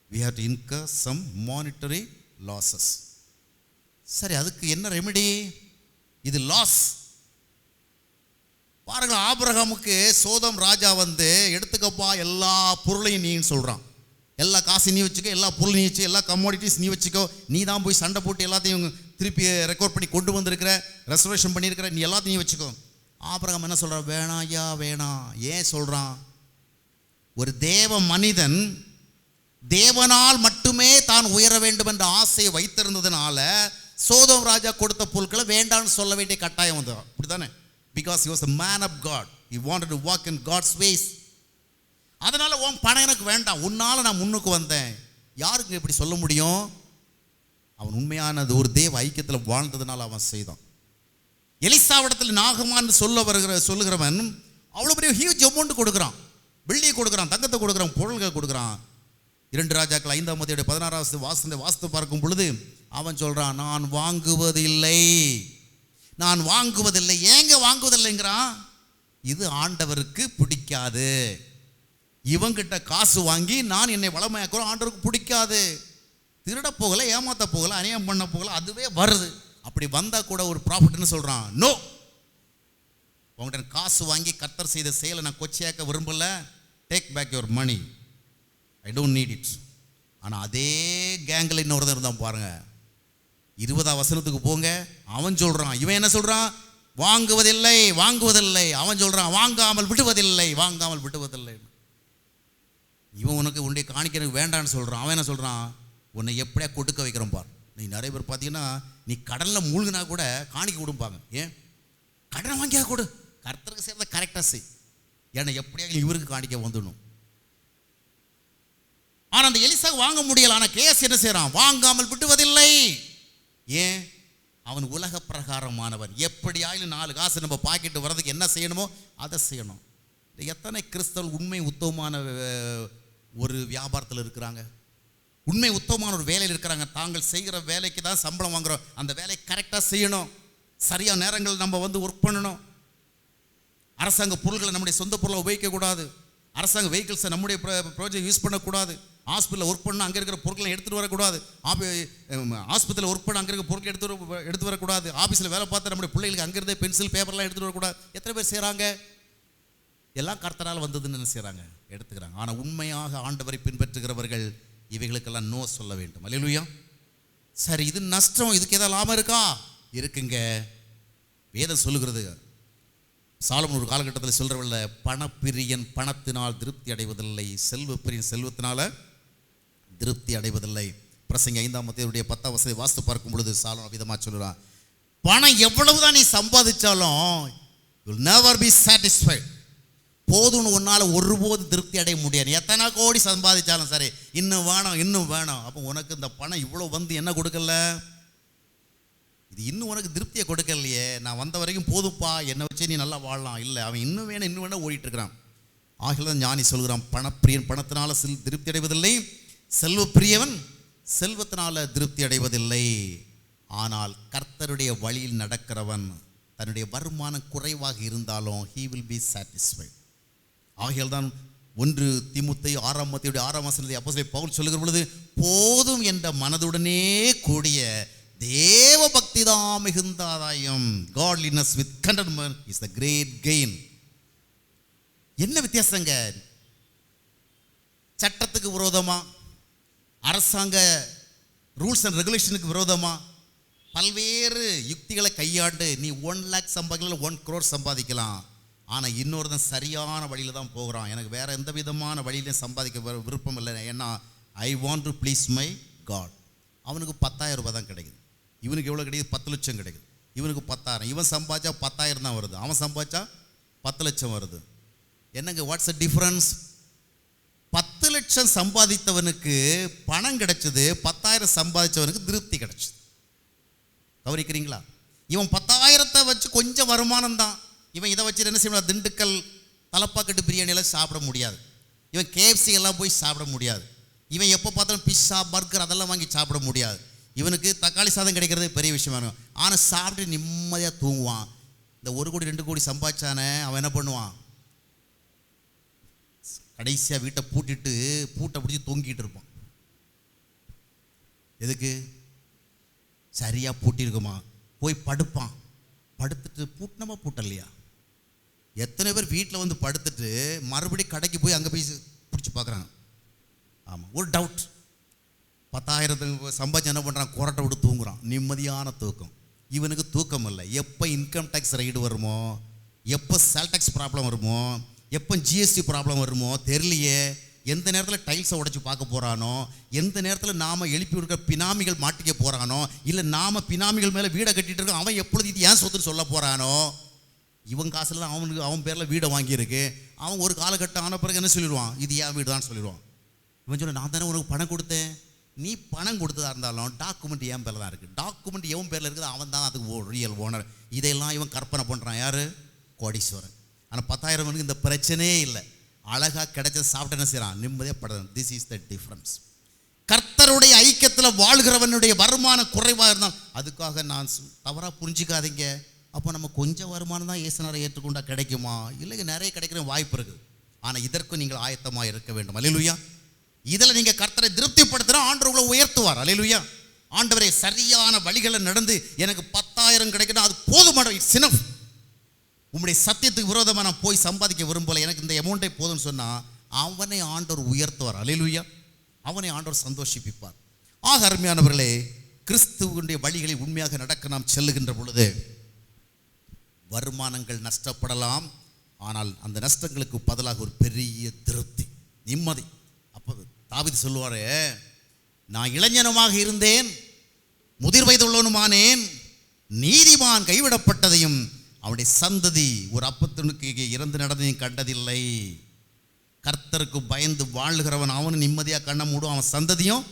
we have to incur some monetary losses. சரி, அதுக்கு என்ன ரெமெடி? இது லாஸ். பாருங்க, ஆபிரகாமுக்கு சோதம் ராஜா வந்து எடுத்துக்கப்பா எல்லா பொருளையும் நீன்னு சொல்கிறான். எல்லா காசு நீ வச்சுக்கோ, எல்லா பொருள் நீ வச்சு, எல்லா கமோடிட்டிஸ் நீ வச்சுக்கோ, நீ தான் போய் சண்டை போட்டு எல்லாத்தையும் திருப்பி ரெக்கார்ட் பண்ணி கொண்டு வந்திருக்கிற, ரெசர்வேஷன் பண்ணியிருக்கிற, நீ எல்லாத்தையும் நீ வச்சுக்கோ. ஆபிரகாம் என்ன சொல்கிறான்? வேணாம் ஐயா வேணாம். ஏன் சொல்கிறான்? ஒரு தேவ மனிதன் தேவனால் மட்டுமே தான் உயர வேண்டும் என்ற ஆசையை வைத்திருந்ததுனால சோதோம் ராஜா கொடுத்த பொருட்களை வேண்டாம்னு சொல்ல வேண்டிய கட்டாயம் வந்து, அப்படித்தானே? Because he was a man of God. He wanted to walk in God's ways. அதனால உன் பணம் எனக்கு வேண்டாம், உன்னால நான் முன்னுக்கு வந்தேன். யாருக்கு இப்படி சொல்ல முடியும்? அவன் உண்மையானது ஒரு தேவ ஐக்கியத்தில் வாழ்ந்ததுனால அவன் செய்தான். எலிசாவிடத்தில் நாகமான் சொல்லுகிறவன் அவ்வளோ பெரிய ஹியூஜ் அமௌண்ட் கொடுக்குறான், வெள்ளியை கொடுக்குறான், தங்கத்தை கொடுக்குறான், பொருள்களை கொடுக்குறான். 2 ராஜாக்கள் 5ஆம் அதிகாரம் 16வது வாஸ்து பார்க்கும் பொழுது அவன் சொல்கிறான், நான் வாங்குவதில்லை, நான் வாங்குவதில்லை. ஏங்க வாங்குவதில்லைங்கிறான்? இது ஆண்டவருக்கு பிடிக்காது. இவங்கிட்ட காசு வாங்கி நான் என்னை வளமையாக்குறோம், ஆண்டவருக்கு பிடிக்காது. திருட போகல, ஏமாத்த போகல, அநியாயம் பண்ண போகல, அதுவே வருது. அப்படி வந்தால் கூட ஒரு ப்ராஃபிட்னு சொல்கிறான். நோ, உங்கள்கிட்ட காசு வாங்கி கர்த்தர் செய்த செயலை நான் கொச்சையாக்க விரும்பல. Take back your money, I don't need it. ஆனால் அதே கேங்கில் இன்னொருத்தர் இருந்தான் பாருங்க. 20ஆம் வசனத்துக்கு போங்க. அவன் சொல்கிறான், இவன் என்ன சொல்கிறான்? வாங்குவதில்லை, வாங்குவதில்லை. அவன் சொல்கிறான், வாங்காமல் விடுவதில்லை, வாங்காமல் விடுவதில்லை. இவன் உனக்கு உன்னுடைய காணிக்க வேண்டான்னு சொல்கிறான். அவன் என்ன சொல்கிறான்? உன்னை எப்படியா கொடுக்க வைக்கிறோம் பார். நீ நிறைய பேர் பார்த்தீங்கன்னா, நீ கடலில் மூழ்கினா கூட காணிக்க கொடுப்பாங்க. ஏன்? கடனை வாங்கியா கொடு, கர்த்தருக்கு சேர்ந்த கரெக்டாக செய், ஏன்னா எப்படியா இவருக்கு காணிக்க வந்துடணும். ஆனால் அந்த எலிசா வாங்க முடியல. ஆனால் கேஸ் என்ன செய்கிறான்? வாங்காமல் விடுவதில்லை. ஏன்? அவன் உலக பிரகாரமானவன். எப்படியாயிலும் 4 காசு நம்ம பாக்கெட்டு வர்றதுக்கு என்ன செய்யணுமோ அதை செய்யணும். எத்தனை கிறிஸ்தவர்கள் உண்மை உத்தமமான ஒரு வியாபாரத்தில் இருக்கிறாங்க, உண்மை உத்தமமான ஒரு வேலையில் இருக்கிறாங்க. தாங்கள் செய்கிற வேலைக்கு தான் சம்பளம் வாங்குகிறோம், அந்த வேலையை கரெக்டாக செய்யணும், சரியான நேரங்கள் நம்ம வந்து ஒர்க் பண்ணணும். அரசாங்க பொருட்களை நம்முடைய சொந்த பொருளை உபயோகிக்கக்கூடாது, அரசாங்க வெஹிக்கிள்ஸை நம்முடைய ப்ராஜெக்ட் யூஸ் பண்ணக்கூடாது. ஹாஸ்பிட்டலில் ஒர்க் பண்ண அங்கே இருக்கிற பொருட்களை எடுத்துகிட்டு வரக்கூடாது. ஆஸ்பத்திரியில் ஒர்க் பண்ண அங்கே இருக்கிற பொருட்களை எடுத்து வரக்கூடாது. ஆஃபீஸில் வேலை பார்த்து நம்முடைய பிள்ளைகளுக்கு அங்கேருந்தே பென்சில் பேப்பர்லாம் எடுத்துகிட்டு வரக்கூடாது. எத்தனை பேர் செய்கிறாங்க? எல்லாம் கர்த்தரால் வந்ததுன்னு என்ன செய்கிறாங்க? எடுத்துக்கிறாங்க. ஆனால் உண்மையாக ஆண்டவரை பின்பற்றுகிறவர்கள் இவைகளுக்கெல்லாம் நோ சொல்ல வேண்டும். அல்லேலூயா. சரி, இது நஷ்டம், இதுக்கு ஏதாவது லாபம் இருக்கா? இருக்குங்க. வேதம் சொல்லுகிறது, சாலமோன் ஒரு காலகட்டத்தில் சொல்கிறவல்ல, பணப்பிரியன் பணத்தினால் திருப்தி அடைவதில்லை, செல்வப்பிரியன் செல்வத்தினால திருப்தி அடைவதில்லை. பிரசங்கி 5ஆம் அதிகாரத்துடைய 10ஆம் வசனத்தை வாசித்து பார்க்கும் பொழுது சாலமோன் விதமாக சொல்கிறான், பணம் எவ்வளவுதான் நீ சம்பாதிச்சாலும் you will never be satisfied. போதும்னு ஒன்றால் ஒருபோது திருப்தி அடைய முடியாது. எத்தனை கோடி சம்பாதிச்சாலும் சரி, இன்னும் வேணும், இன்னும் வேணும். அப்போ உனக்கு இந்த பணம் இவ்வளோ வந்து என்ன கொடுக்கல? இது இன்னும் உனக்கு திருப்தியை கொடுக்கலையே. நான் வந்த வரைக்கும் போதுப்பா, என்னை வச்சு நீ நல்லா வாழலாம். இல்லை, அவன் இன்னும் வேணும், இன்னும் வேணும் ஓடிட்டு இருக்கிறான். ஆகிய தான் ஞானி சொல்கிறான், பணப்பிரியன் பணத்தினால திருப்தி அடைவதில்லை, செல்வப்பிரியவன் செல்வத்தினால திருப்தி அடைவதில்லை. ஆனால் கர்த்தருடைய வழியில் நடக்கிறவன் தன்னுடைய வருமானம் குறைவாக இருந்தாலும் he will be satisfied. ஆகையால் தான் 1 தீமோத்தேயு 6ஆம் அதிகாரம் 6ஆம் வசனத்தை அப்போஸ்தலன் பவுல் சொல்லுகிற பொழுது, போதும் என்ற மனதுடனே கூடிய தேவ பக்தி தான் மிகுந்த ஆதாயம். godliness with contentment is the great gain. என்ன வித்தியாசங்க? சட்டத்துக்கு விரோதமா, அரசாங்க ரூல்ஸ் அண்ட் ரெகுலேஷனுக்கு விரோதமா பல்வேறு யுக்திகளை கையாண்டு நீ 1 lakh சம்பாதிக்கலாம், 1 crore சம்பாதிக்கலாம். ஆனால் இன்னொருத்தன் சரியான வழியில் தான் போகிறான். எனக்கு வேறு எந்த விதமான வழியிலையும் சம்பாதிக்க விருப்பம் இல்லை, ஏன்னா I want to please my God. அவனுக்கு 10,000 ரூபாய் தான் கிடைக்குது, இவனுக்கு எவ்வளோ கிடைக்குது? 10 லட்சம் கிடைக்குது. இவனுக்கு 10,000. இவன் சம்பாதிச்சா 10,000 தான் வருது, அவன் சம்பாதிச்சா 10 லட்சம் வருது. என்னங்க, வாட்ஸ் த டிஃப்ரென்ஸ்? 10 லட்சம் சம்பாதித்தவனுக்கு பணம் கிடைச்சது, 10,000 சம்பாதிச்சவனுக்கு திருப்தி கிடைச்சது. கவனிக்கிறீங்களா? இவன் 10,000 வச்சு கொஞ்சம் வருமானம் தான். இவன் இதை வச்சு என்ன செய்யணும்? திண்டுக்கல் தலப்பாக்கட்டு பிரியாணியெல்லாம் சாப்பிட முடியாது, இவன் KFC எல்லாம் போய் சாப்பிட முடியாது, இவன் எப்போ பார்த்தாலும் பிஸ்ஸா பர்கர் அதெல்லாம் வாங்கி சாப்பிட முடியாது. இவனுக்கு தக்காளி சாதம் கிடைக்கிறது பெரிய விஷயமா இருக்கும். ஆனால் சாப்பிட்டு நிம்மதியாக தூங்குவான். இந்த 1 கோடி 2 கோடி சம்பாதிச்சானே அவன் என்ன பண்ணுவான்? கடைசியாக வீட்டை பூட்டை பிடிச்சி தூங்கிட்டு இருப்பான். எதுக்கு? சரியாக பூட்டியிருக்குமா, போய் படுப்பான். படுத்துட்டு பூட்டினமா பூட்டலையா? எத்தனை பேர் வீட்டில் வந்து படுத்துட்டு மறுபடியும் கடைக்கு போய் அங்கே போய் பிடிச்சி பார்க்குறாங்க. ஆமாம், ஒரு டவுட். 10,000 சம்பாதிச்சு என்ன பண்ணுறான், கொரட்டை விட்டு தூங்குறான், நிம்மதியான தூக்கம். இவனுக்கு தூக்கம் இல்லை. எப்போ இன்கம் டேக்ஸ் ரைடு வருமோ, எப்போ சேல் டேக்ஸ் ப்ராப்ளம் வருமோ, எப்போ ஜிஎஸ்டி ப்ராப்ளம் வருமோ தெரியலையே. எந்த நேரத்தில் டைல்ஸை உடைச்சி பார்க்க போகிறானோ, எந்த நேரத்தில் நாம் எழுப்பி விடுற பினாமிகள் மாட்டிக்க போகிறானோ, இல்லை நாம் பினாமிகள் மேலே வீடை கட்டிகிட்டு இருக்கோம், அவன் எப்பொழுது இது ஏன் சொத்துன்னு சொல்ல போகிறானோ. இவன் காசில் தான் அவன் பேரில் வீடை வாங்கியிருக்கு. அவன் ஒரு காலகட்டம் ஆன பிறகு என்ன சொல்லிடுவான், இது ஏன் வீடு தான் சொல்லிடுவான். இவன் சொல்ல, நான் தானே உனக்கு பணம் கொடுத்தேன். நீ பணம் கொடுத்ததா இருந்தாலும் டாக்குமெண்ட் என் பேரில் தான் இருக்குது. டாக்குமெண்ட் எவன் பேரில் இருக்குது அவன் தான் அதுக்கு ரியல் ஓனர். இதையெல்லாம் இவன் கற்பனை பண்ணுறான். யார்? கோடீஸ்வரன். ஆனால் 10,000 இந்த பிரச்சனையே இல்லை. அழகாக கிடைச்ச சாப்பிட்டு என்ன செய்கிறான், நிம்மதியாக படுறான். This is the difference. கர்த்தருடைய ஐக்கியத்தில் வாழ்கிறவனுடைய வருமானம் குறைவாக இருந்தால் அதுக்காக நான் தவறாக புரிஞ்சிக்காதீங்க. அப்போ நம்ம கொஞ்சம் வருமானம் தான் இயேசுநாதரை ஏற்றுக்கொண்டா கிடைக்குமா? இல்லைங்க, நிறைய கிடைக்கிற வாய்ப்பு இருக்குது. ஆனால் இதற்கும் நீங்கள் ஆயத்தமாக இருக்க வேண்டும். அல்லேலூயா. இதில் நீங்கள் கர்த்தரை திருப்திப்படுத்துகிற ஆண்டவர் உங்களை உயர்த்துவார். அல்லேலூயா. ஆண்டவரே, சரியான வழிகளை நடந்து எனக்கு 10,000 கிடைக்கணும், அது போதுமான சினஃப். உம்முடைய சத்தியத்துக்கு விரோதமாக நான் போய் சம்பாதிக்க விரும்பலை, எனக்கு இந்த அமௌண்ட்டை போதும்னு சொன்னால் அவனை ஆண்டவர் உயர்த்துவார். அல்லேலூயா. அவனை ஆண்டவர் சந்தோஷிப்பிப்பார். ஆக அருமையானவர்களே, கிறிஸ்துவனுடைய வழிகளில் உண்மையாக நடக்க நாம் செல்லுகின்ற பொழுது வருமானங்கள் நஷ்டப்படலாம். ஆனால் அந்த நஷ்டங்களுக்கு பதிலாக ஒரு பெரிய திருப்தி, நிம்மதி. அப்போ தாவீது சொல்லுவார், நான் இளைஞனுமாக இருந்தேன், முதிர் வயதுள்ளவனுமானேன், நீதிமான் கைவிடப்பட்டதையும் அவனுடைய சந்ததி ஒரு அப்பத்தினுக்கு இறந்து நடந்ததையும் கண்டதில்லை. கர்த்தருக்கு பயந்து வாழ்கிறவன் அவனு நிம்மதியாக கண்ண மூடும், அவன் சந்ததியும்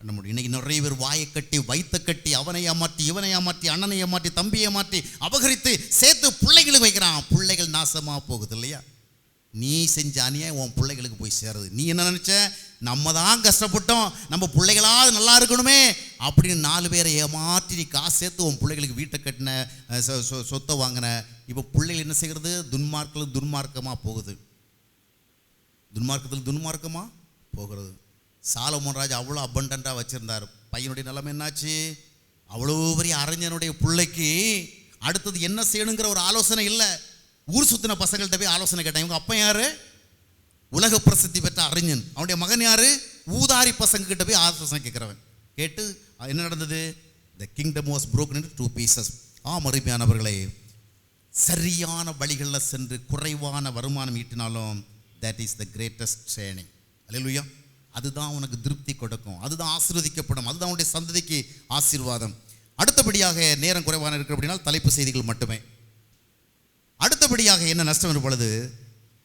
கண்ண முடியும். இன்னைக்கு நிறைய பேர் வாயை கட்டி வைத்த கட்டி அவனை ஏமாற்றி இவனை ஏமாற்றி அண்ணனை ஏமாற்றி தம்பியை ஏமாற்றி அபகரித்து சேர்த்து பிள்ளைகளுக்கு வைக்கிறான். பிள்ளைகள் நாசமாக போகுது இல்லையா? நீ செஞ்ச அநியாயம் உன் பிள்ளைகளுக்கு போய் சேருது. நீ என்ன நினச்ச, நம்ம தான் கஷ்டப்பட்டோம், நம்ம பிள்ளைகளாவது நல்லா இருக்கணுமே அப்படின்னு 4 பேரை ஏமாற்றி நீ காசு சேர்த்து உன் பிள்ளைகளுக்கு வீட்டை கட்டின, சொத்தை வாங்கின. இப்போ பிள்ளைகள் என்ன செய்கிறது, துன்மார்க்கமாக போகுது. துன்மார்க்கமாக போகிறது. சாலமோன் ராஜா அவ்வளோ அபண்டண்ட்டாக வச்சுருந்தார். பையனுடைய நிலைமை என்னாச்சு? அவ்வளோ பெரிய அறிஞனுடைய பிள்ளைக்கு அடுத்தது என்ன செய்யணுங்கிற ஒரு ஆலோசனை இல்லை. ஊர் சுத்தின பசங்கள்கிட்ட போய் ஆலோசனை கேட்டான். இவங்க அப்பா யாரு? உலக பிரசித்தி பெற்ற அறிஞன். அவனுடைய மகன் யாரு? ஊதாரி பசங்க கிட்ட போய் ஆலோசனை கேட்குறவன். கேட்டு என்ன நடந்தது? The kingdom was broken into 2 pieces. அருமையானவர்களே, சரியான வழிகளில் சென்று குறைவான வருமானம் ஈட்டினாலும் that is the greatest training. அல்லேலூயா. அதுதான் உனக்கு திருப்தி கொடுக்கும், அதுதான் ஆசீர்வதிக்கப்படும், அதுதான் உன்னுடைய சந்ததிக்கு ஆசீர்வாதம். அடுத்தபடியாக, நேரம் குறைவான இருக்கிற அப்படின்னா தலைப்பு செய்திகள் மட்டுமே. அடுத்தபடியாக என்ன நஷ்டம் என்ற பொழுது,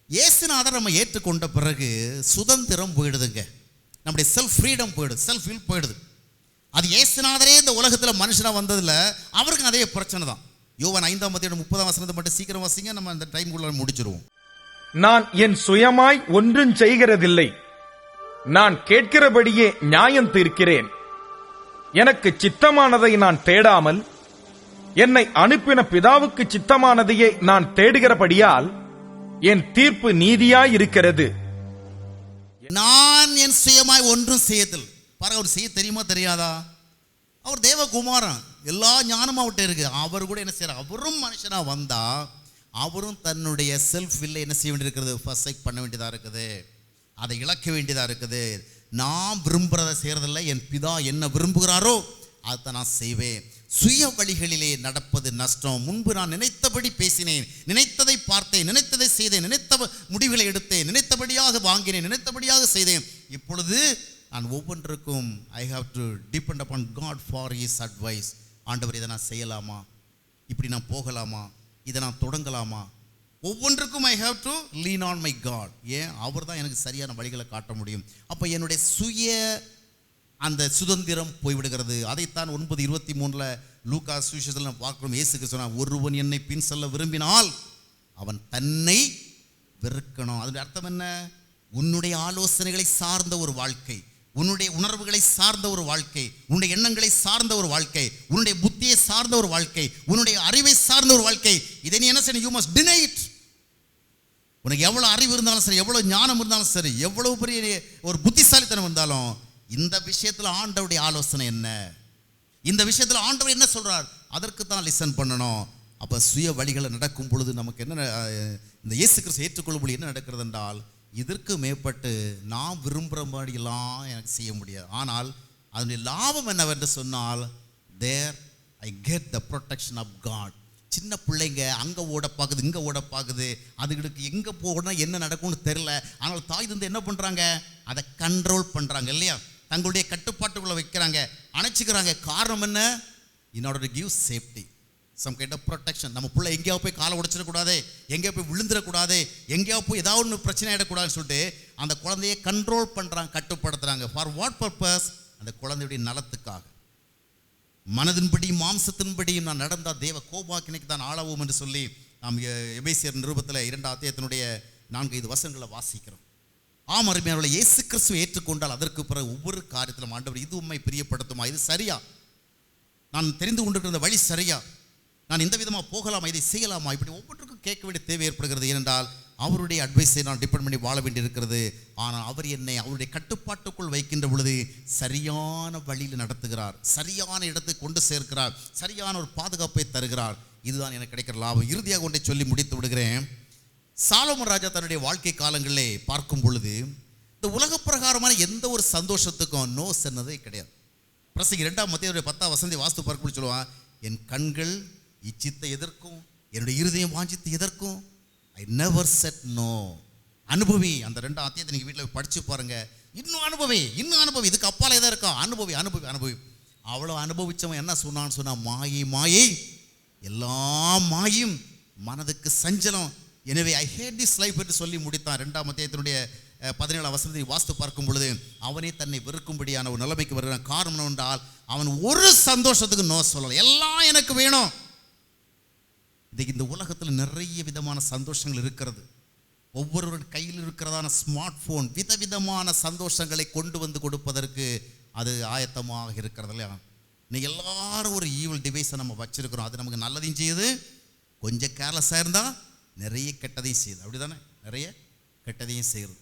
இயேசுநாதர் நம்ம ஏற்றுக்கொண்ட பிறகு சுதந்திரம் போயிடுதுங்க. நம்முடைய செல்ஃப் ஃப்ரீடம் போயிடுது, செல்ஃப் வில் போயிடுது. அது இயேசுநாதரே இந்த உலகத்தில் மனுஷனாக வந்ததில் அவருக்கும் அதே பிரச்சனை தான். யோவான் 5:30 மட்டும் சீக்கிரம் வாசிங்க, நம்ம அந்த டைமுக்குள்ள முடிச்சிருவோம். நான் என் சுயமாய் ஒன்றும் செய்கிறதில்லை, நான் கேட்கிறபடியே நியாயம் தீர்க்கிறேன். எனக்கு சித்தமானதை நான் தேடாமல் என்னை அனுப்பின பிதாவுக்கு சித்தமானதையே நான் தேடுகிறபடியால் என் தீர்ப்பு நீதியாயிருக்கிறது. நான் என் சுயமாய் ஒன்றும் செய்யதில்லை. பாருங்க, அவர் செய்ய தெரியுமா தெரியாதா? அவர் தேவகுமாரன், எல்லா ஞானமும் அவர்கிட்ட இருக்கு. அவர் கூட என்ன செய்யறார்? அவரும் மனுஷனா வந்தா அவரும் தன்னுடைய செல்ஃப் வில்லை என்ன செய்ய வேண்டியிருக்கிறது? ஃபர்ஸ்ட் பண்ண வேண்டியதாக இருக்குது, அதை இழக்க வேண்டியதாக இருக்குது. நான் விரும்புகிறத செய்கிறதில்லை, என் பிதா என்ன விரும்புகிறாரோ அதை நான் செய்வேன். சுய வழிகளிலே நடப்பது நஷ்டம். முன்பு நான் நினைத்தபடி பேசினேன், நினைத்ததை பார்த்தேன், நினைத்ததை செய்தேன், நினைத்த முடிவுகளை எடுத்தேன், நினைத்தபடியாக வாங்கினேன், நினைத்தபடியாக செய்தேன். இப்பொழுது நான் ஒவ்வொன்றுக்கும் I have to depend upon God for his advice. ஆண்டவர், இதை நான் செய்யலாமா, இப்படி நான் போகலாமா, இதை நான் தொடங்கலாமா, ஒவ்வொன்றுக்கும் I have to lean on my God. ஏன்? அவர் தான் எனக்கு சரியான வழிகளை காட்ட முடியும். அப்போ என்னுடைய சுய அந்த சுதந்திரம் போய்விடுகிறது. அதைத்தான் 9:23 லூக்கா சுவிசேஷத்தில் நம்ம பார்க்கிறோம். இயேசு கிறிஸ்து சொன்னார், ஒருவன் என்னை பின் செல்ல விரும்பினால் அவன் தன்னை வெறுக்கணும். அதனுடைய அர்த்தம் என்ன? உன்னுடைய ஆலோசனைகளை சார்ந்த ஒரு வாழ்க்கை, உன்னுடைய உணர்வுகளை சார்ந்த ஒரு வாழ்க்கை, உன்னுடைய எண்ணங்களை சார்ந்த ஒரு வாழ்க்கை, உன்னுடைய புத்தியை சார்ந்த ஒரு வாழ்க்கை, உன்னுடைய அறிவை சார்ந்த ஒரு வாழ்க்கை. இதை நீ என்ன செய்யணும்? You must deny it. உனக்கு எவ்வளோ அறிவு இருந்தாலும் சரி, எவ்வளோ ஞானம் இருந்தாலும் சரி, எவ்வளோ பெரிய ஒரு புத்திசாலித்தனம் இருந்தாலும் இந்த விஷயத்தில் ஆண்டவருடைய ஆலோசனை என்ன? இந்த விஷயத்தில் ஆண்டவர் என்ன சொல்றார், அதற்கு தான் லிசன் பண்ணணும். அப்போ சுய வழிகளை நடக்கும் பொழுது நமக்கு என்ன, இந்த இயேசு கிறிஸ்து ஏற்றுக்கொள்ளும் பொழுது என்ன நடக்கிறது என்றால், இதற்கு மேற்பட்டு நான் விரும்புகிற மாதிரிலாம் எனக்கு செய்ய முடியாது. ஆனால் அதனுடைய லாபம் என்னவென்று சொன்னால், there I get the protection of God. சின்ன பிள்ளைங்க அங்கே ஓட பார்க்குது, இங்கே ஓட பார்க்குது, அதுகளுக்கு எங்கே போகணும் என்ன நடக்கும்னு தெரில. ஆனால் தாய் தந்தை என்ன பண்ணுறாங்க, அதை கண்ட்ரோல் பண்ணுறாங்க இல்லையா, தங்களுடைய கட்டுப்பாட்டுக்குள்ளே வைக்கிறாங்க, அணைச்சிக்கிறாங்க. காரணம் என்ன, in order to give safety, some kind of protection. நம்ம பிள்ளை எங்கேயா போய் காலை உடைச்சிடக்கூடாது, எங்கேயா போய் விழுந்துடக்கூடாது, எங்கேயா போய் ஏதாவது ஒன்று பிரச்சனை ஆகிடக்கூடாதுன்னு சொல்லிட்டு அந்த குழந்தையை கண்ட்ரோல் பண்ணுறாங்க, கட்டுப்படுத்துகிறாங்க. ஃபார் வாட் பர்பஸ், அந்த குழந்தையுடைய நலத்துக்காக. மனதின்படி மாம்சத்தின்படியும் நான் நடந்தால் தேவ கோபாக்கினைக்கு தான் ஆளாவோம் என்று சொல்லி நாம் எபேசியர் நிருபத்தில் 2 அத்தியாயத்தினுடைய 4-5 வசனங்களை வாசிக்கிறோம். ஆம் அருமையானவர்களே, இயேசு கிறிஸ்துவை ஏற்றுக்கொண்டால் அதற்கு பிறகு ஒவ்வொரு காரியத்திலும் ஆண்டவர் இது உண்மை பிரியப்படுத்துமா, இது சரியா, நான் தெரிந்து கொண்டிருக்கிற வழி சரியா, நான் இந்த விதமாக போகலாமா, இதை செய்யலாமா, இப்படி ஒவ்வொன்றுக்கும் கேட்க வேண்டிய தேவை ஏற்படுகிறது. ஏனென்றால் அவருடைய அட்வைஸை நான் டிபெண்ட் பண்ணி வாழ வேண்டியிருக்கிறது. ஆனால் அவர் என்னை அவருடைய கட்டுப்பாட்டுக்குள் வைக்கின்ற பொழுது சரியான வழியில் நடத்துகிறார், சரியான இடத்துக்கு கொண்டு சேர்க்கிறார், சரியான ஒரு பாதுகாப்பை தருகிறார். இதுதான் எனக்கு கிடைக்கிற லாபம். இறுதியாக ஒன்றை சொல்லி முடித்து விடுகிறேன். சாலமோன் ராஜா தன்னுடைய வாழ்க்கை காலங்களிலே பார்க்கும் பொழுது இந்த உலக பிரகாரமான எந்த ஒரு சந்தோஷத்துக்கும் நோ சொன்னதே கிடையாது. பிரசங்கி 2ஆம் அத்தியாயம் 10ஆம் வசனத்தை வாஸ்து பார்க்கும்போது சொல்லுவான், என் கண்கள் இச்சித்த எதற்கும் என்னுடைய இருதயம் வாஞ்சித்து எதற்கும் ஐ நெவர் செட் நோ. அனுபவி. அந்த 2ஆம் அத்தியாயத்தை நீங்கள் வீட்டில் படித்து பாருங்க. இன்னும் அனுபவி, இன்னும் அனுபவி, இதுக்கு அப்பால் எதாக இருக்கா, அனுபவி அனுபவி அனுபவி. அவ்வளோ அனுபவிச்சவன் என்ன சொன்னான்னு சொன்னால், மாயை மாயை, எல்லாம் மாயும், மனதுக்கு சஞ்சலம், எனவே ஐ ஹேட் திஸ் லைஃப் என்று சொல்லி முடித்தான். 2ஆம் அத்தியாயத்தினுடைய 17ஆம் வசனத்தை வாஸ்து பார்க்கும் பொழுது அவனே தன்னை வெறுக்கும்படியான ஒரு நிலைமைக்கு வருகிறான். காரணம் என்றால் அவன் ஒரு சந்தோஷத்துக்கு நோ சொல்லலை, எல்லாம் எனக்கு வேணும். இன்றைக்கு இந்த உலகத்தில் நிறைய விதமான சந்தோஷங்கள் இருக்கிறது. ஒவ்வொருவருடைய கையில் இருக்கிறதான ஸ்மார்ட் ஃபோன் விதவிதமான சந்தோஷங்களை கொண்டு வந்து கொடுப்பதற்கு அது ஆயத்தமாக இருக்கிறது இல்லையா. இன்னைக்கு எல்லாரும் ஒரு ஈவில் டிவைஸை நம்ம வச்சிருக்கிறோம். அது நமக்கு நல்லதையும் செய்யுது, கொஞ்சம் கேர்லெஸ்ஸாக இருந்தால் நிறைய கெட்டதையும் செய்யுது. அப்படி தானே, நிறைய கெட்டதையும் செய்யுது.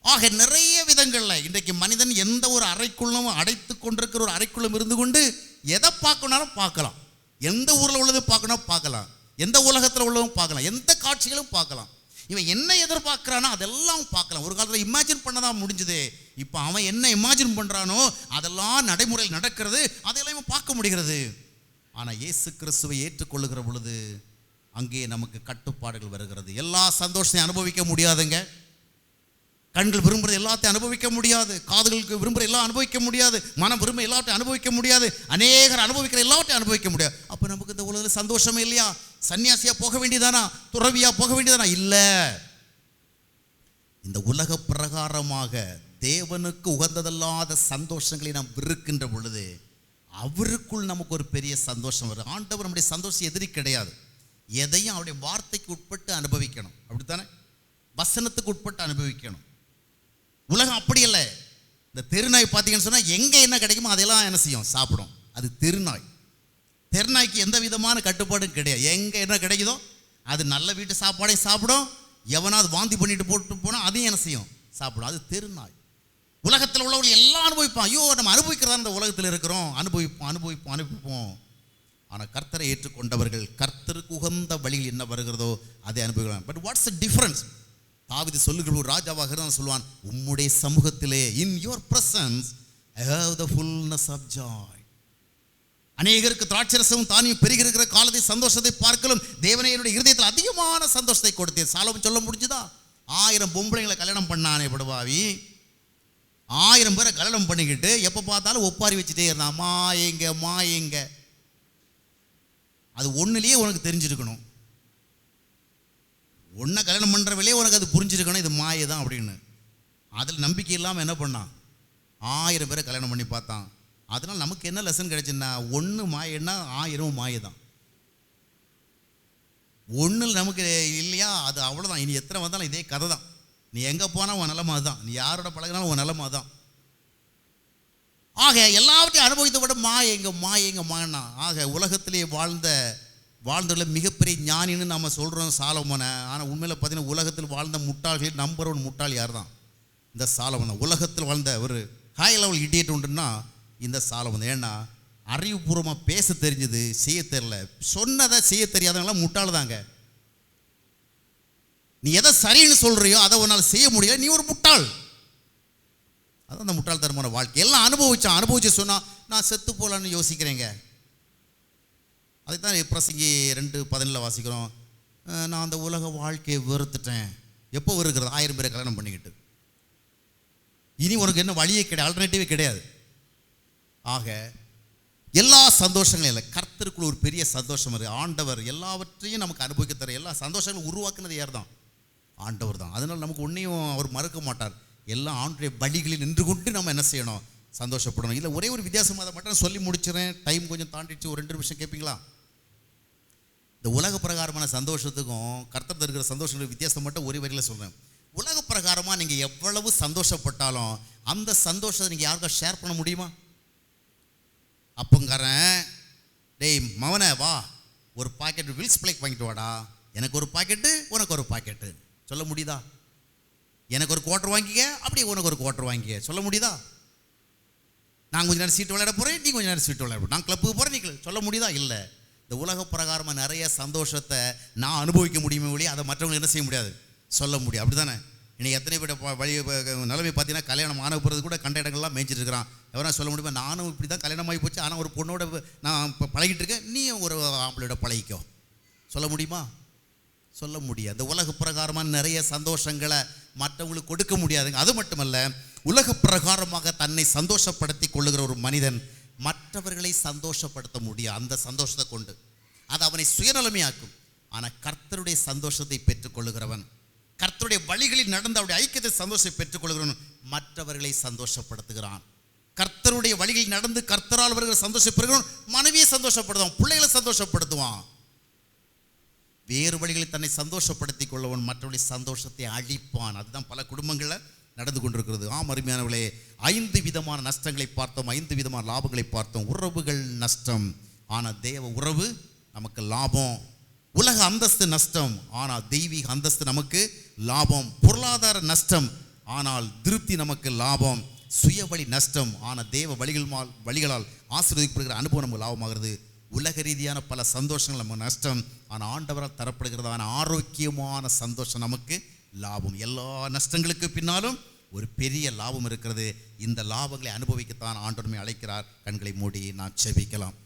ஆக நிறைய விதங்களில் இன்றைக்கு மனிதன் எந்த ஒரு அறைக்குள்ளும் அடைத்து கொண்டிருக்கிற ஒரு அறைக்குள்ளும் இருந்து கொண்டு எதை பார்க்கணும்னாலும் பார்க்கலாம், எந்த ஊரில் உள்ளது பார்க்கணும் பார்க்கலாம், எந்த உலகத்தில் உள்ளதும் பார்க்கலாம், எந்த காட்சிகளும் பார்க்கலாம். இவன் என்ன எதிர்பார்க்குறானோ அதெல்லாம் பார்க்கலாம். ஒரு காலத்தில் இமேஜின் பண்ண தான் முடிஞ்சுது. இப்போ அவன் என்ன இமேஜின் பண்ணுறானோ அதெல்லாம் நடைமுறையில் நடக்கிறது, அதெல்லாம் இவன் பார்க்க முடிகிறது. ஆனால் இயேசு கிறிஸ்துவை ஏற்றுக்கொள்ளுகிற பொழுது அங்கே நமக்கு கட்டுப்பாடுகள் வருகிறது. எல்லா சந்தோஷத்தையும் அனுபவிக்க முடியாதுங்க. கண்கள் விரும்புகிற எல்லாத்தையும் அனுபவிக்க முடியாது, காதுகளுக்கு விரும்புகிற எல்லாம் அனுபவிக்க முடியாது, மனம் விரும்ப எல்லாத்தையும் அனுபவிக்க முடியாது, அநேகர் அனுபவிக்கிற எல்லாத்தையும் அனுபவிக்க முடியாது. அப்போ நமக்கு இந்த உலகத்தில் சந்தோஷமே இல்லையா? சன்னியாசியாக போக வேண்டியதானா, துறவியாக போக வேண்டியதானா? இல்லை. இந்த உலக பிரகாரமாக தேவனுக்கு உகந்ததல்லாத சந்தோஷங்களை நாம் விருக்கின்ற பொழுது அவருக்குள் நமக்கு ஒரு பெரிய சந்தோஷம் வரும். ஆண்டவர் நம்முடைய சந்தோஷம் எதிரி கிடையாது. எதையும் அவருடைய வார்த்தைக்கு உட்பட்டு அனுபவிக்கணும், அப்படித்தானே? வசனத்துக்கு உட்பட்டு அனுபவிக்கணும். உலகம் அப்படி இல்லை. இந்த தெருநாய் பார்த்தீங்கன்னு சொன்னால் எங்கே என்ன கிடைக்குமோ அதெல்லாம் என்ன செய்யும், சாப்பிடும். அது தெருநாய். தெருநாய்க்கு எந்த விதமான கட்டுப்பாடும் கிடையாது. எங்கே என்ன கிடைக்குதோ அது நல்ல வீட்டு சாப்பாடையும் சாப்பிடும், எவனாவது வாந்தி பண்ணிட்டு போட்டு போனால் அதையும் என்ன செய்யும், சாப்பிடும். அது தெருநாய். உலகத்தில் உள்ளவர்கள் எல்லாம் அனுபவிப்பான். ஐயோ நம்ம அனுபவிக்கிறதா இந்த உலகத்தில் இருக்கிறோம், அனுபவிப்போம் அனுபவிப்போம் அனுபவிப்போம். ஆனால் கர்த்தரை ஏற்றுக்கொண்டவர்கள் கர்த்தருக்கு உகந்த வழியில் என்ன வருகிறதோ அதை அனுபவிக்கலாம். But what's the difference? தாவீது சொல்லுகிற ஒரு ராஜாவாக இருந்தால் சொல்லுவான், உம்முடைய சமூகத்திலே in your presence I have the fullness of joy. அநேகருக்கு திராட்சரசமும் தானியும் பெருகிருக்கிற காலத்தை சந்தோஷத்தை பார்க்கலும் தேவனே என்னுடைய இருதயத்தில் அதிகமான சந்தோஷத்தை கொடுத்தேன். சாலமோன் சொல்ல முடிஞ்சுதா? 1000 பொம்பளைங்களை கல்யாணம் பண்ணானே படுவாவி, 1000 பேரை கல்யாணம் பண்ணிக்கிட்டு எப்போ பார்த்தாலும் ஒப்பாரி வச்சுட்டே இருந்தான், மாயங்க மாயங்க. அது ஒன்றுலேயே உனக்கு தெரிஞ்சிருக்கணும், ஒன்றை கல்யாணம் பண்ணுறவிலே உனக்கு அது புரிஞ்சிருக்கணும், இது மாயை தான் அப்படின்னு. அதில் நம்பிக்கை இல்லாமல் என்ன பண்ணான், 1000 பேரை கல்யாணம் பண்ணி பார்த்தான். அதனால் நமக்கு என்ன லெசன் கிடைச்சுன்னா, ஒன்று மாயன்னா 1000 மாயை தான். ஒன்றில் நமக்கு இல்லையா, அது அவ்வளோதான். இனி எத்தனை வந்தாலும் இதே கதை தான். நீ எங்கே போனால் உன் நிலமா தான், நீ யாரோட பழகினாலும் உன் நிலமா தான். ஆக எல்லாவற்றையும் அனுபவித்த விட மாயங்க மாயங்க மாயனா. ஆக உலகத்திலே வாழ்ந்துள்ள மிகப்பெரிய ஞானின்னு நம்ம சொல்கிறோம் சாலமோனை. ஆனால் உண்மையில் பார்த்தீங்கன்னா உலகத்தில் வாழ்ந்த முட்டாள்களில் நம்பர் 1 முட்டாள் யார் தான்? இந்த சாலமோன் தான். உலகத்தில் வாழ்ந்த ஒரு ஹை லெவல் இடியட் உண்டுன்னா இந்த சாலமோன். ஏன்னா அறிவுபூர்வமாக பேச தெரிஞ்சது, செய்ய தெரியல. சொன்னதை செய்ய தெரியாதவங்களாம் முட்டாள் தாங்க. நீ எதை சரின்னு சொல்றியோ அதை உன்னால் செய்ய முடியல, நீ ஒரு முட்டாள். அதான் அந்த முட்டாள்தனமான வாழ்க்கை. எல்லாம் அனுபவிச்சு சொன்னால் நான் செத்து போகலான்னு யோசிக்கிறேங்க. அதுதான் பிரசங்கி 2:17 வாசிக்கிறோம். நான் அந்த உலக வாழ்க்கையை வெறுத்துட்டேன். எப்போ வெறுக்கிறது? 1000 பேரை கல்யாணம் பண்ணிக்கிட்டு. இனி உனக்கு என்ன வழியே கிடையாது, ஆல்டர்னேட்டிவே கிடையாது. ஆக எல்லா சந்தோஷங்களும் இல்லை, கர்த்தருக்குள்ள ஒரு பெரிய சந்தோஷம் இருக்குது. ஆண்டவர் எல்லாவற்றையும் நமக்கு அனுபவிக்க தர எல்லா சந்தோஷங்களும் உருவாக்குனது யார் தான்? ஆண்டவர் தான். அதனால் நமக்கு ஒன்றையும் அவர் மறுக்க மாட்டார். எல்லாம் ஆண்டுடைய வழிகளில் நின்று கொண்டு நம்ம என்ன செய்யணும்? சந்தோஷப்படணும். இல்லை ஒரே ஒரு வித்தியாசம், அதை மட்டும் சொல்லி முடிச்சிடறேன், டைம் கொஞ்சம் தாண்டிடுச்சு. ஒரு 2 நிமிஷம் கேட்பீங்களா? இந்த உலக பிரகாரமான சந்தோஷத்துக்கும் கர்த்தர் இருக்கிற சந்தோஷங்களுக்கு வித்தியாசம் மட்டும் ஒரே வரியில் சொல்கிறேன். உலக பிரகாரமாக நீங்கள் எவ்வளவு சந்தோஷப்பட்டாலும் அந்த சந்தோஷத்தை நீங்கள் யாருக்கா ஷேர் பண்ண முடியுமா? அப்பங்காரன், டேய் மவனை வா, ஒரு பாக்கெட் வில்ஸ் பிளேக் வாங்கிட்டு வாடா, எனக்கு ஒரு பாக்கெட்டு உனக்கு ஒரு பாக்கெட்டு, சொல்ல முடியுதா? எனக்கு ஒரு குவார்டர் வாங்கிக்க, அப்படியே உனக்கு ஒரு குவார்டர் வாங்கிக்க, சொல்ல முடியுதா? நான் கொஞ்சம் நேரம் சீட்டு விளையாட போகிறேன், நீ கொஞ்சம் நேரம் சீட்டு விளையாட போகிறேன், நான் கிளப்புக்கு போகிறேன், நீ சொல்ல முடியுதா? இல்லை. இந்த உலக பிரகாரமாக நிறைய சந்தோஷத்தை நான் அனுபவிக்க முடியுமே ஒழிய அதை மற்றவங்களுக்கு என்ன செய்ய முடியாது, சொல்ல முடியும். அப்படி தானே? இன்னைக்கு எத்தனை பேர் வழி நிலைமை பார்த்தீங்கன்னா, கல்யாணம் ஆன போகிறது கூட கண்ட இடங்கள்லாம் மேய்ச்சிட்டு இருக்கிறான். எவனா சொல்ல முடியுமா? நானும் இப்படி தான் கல்யாணம் ஆகி போச்சு, ஆனால் ஒரு பொண்ணோட நான் இப்போ பழகிட்டு இருக்கேன், நீ ஒரு ஆம்பளோட பழகிக்கோ, சொல்ல முடியுமா? சொல்ல முடியாது. இந்த உலக பிரகாரமாக நிறைய சந்தோஷங்களை மற்றவங்களுக்கு கொடுக்க முடியாதுங்க. அது மட்டுமல்ல, உலக பிரகாரமாக தன்னை சந்தோஷப்படுத்தி கொள்ளுகிற ஒரு மனிதன் மற்றவர்களை சந்தோஷப்படுத்த முடியும். அந்த சந்தோஷத்தை கொண்டு அது அவனை சுயநலமையாக்கும். ஆனால் கர்த்தருடைய சந்தோஷத்தை பெற்றுக்கொள்ளுகிறவன், கர்த்தருடைய வழிகளில் நடந்த அவருடைய ஐக்கியத்தை சந்தோஷத்தை பெற்றுக்கொள்கிறவன் மற்றவர்களை சந்தோஷப்படுத்துகிறான். கர்த்தருடைய வழிகளில் நடந்து கர்த்தரால் வருகிற சந்தோஷம் பெறுகிறவன் மனைவியை சந்தோஷப்படுத்துவான், பிள்ளைகளை சந்தோஷப்படுத்துவான். வேறு வழிகளில் தன்னை சந்தோஷப்படுத்திக் கொள்ளவன் மற்றவருடைய சந்தோஷத்தை அழிப்பான். அதுதான் பல குடும்பங்களில் நடந்து கொண்டிருக்கிறது. அருமையானவர்களே, 5 விதமான நஷ்டங்களை பார்த்தோம், 5 விதமான லாபங்களை பார்த்தோம். உறவுகள் நஷ்டம், ஆனால் தேவ உறவு நமக்கு லாபம். உலக அந்தஸ்து நஷ்டம், ஆனால் தெய்வீக அந்தஸ்து நமக்கு லாபம். பொருளாதார நஷ்டம், ஆனால் திருப்தி நமக்கு லாபம். சுயவழி நஷ்டம், ஆனால் தேவ வழிகளால் ஆசீர்வதிக்கப்படுகிற அனுபவம் நமக்கு லாபமாகிறது. உலக ரீதியான பல சந்தோஷங்கள் நமக்கு நஷ்டம், ஆனால் ஆண்டவரால் தரப்படுகிறதான ஆரோக்கியமான சந்தோஷம் நமக்கு லாபம். எல்லா நஷ்டங்களுக்கு பின்னாலும் ஒரு பெரிய லாபம் இருக்கிறது. இந்த லாபங்களை அனுபவிக்கத்தான் ஆண்டவர் நம்மை அழைக்கிறார். கண்களை மூடி நாம் செபிக்கலாம்.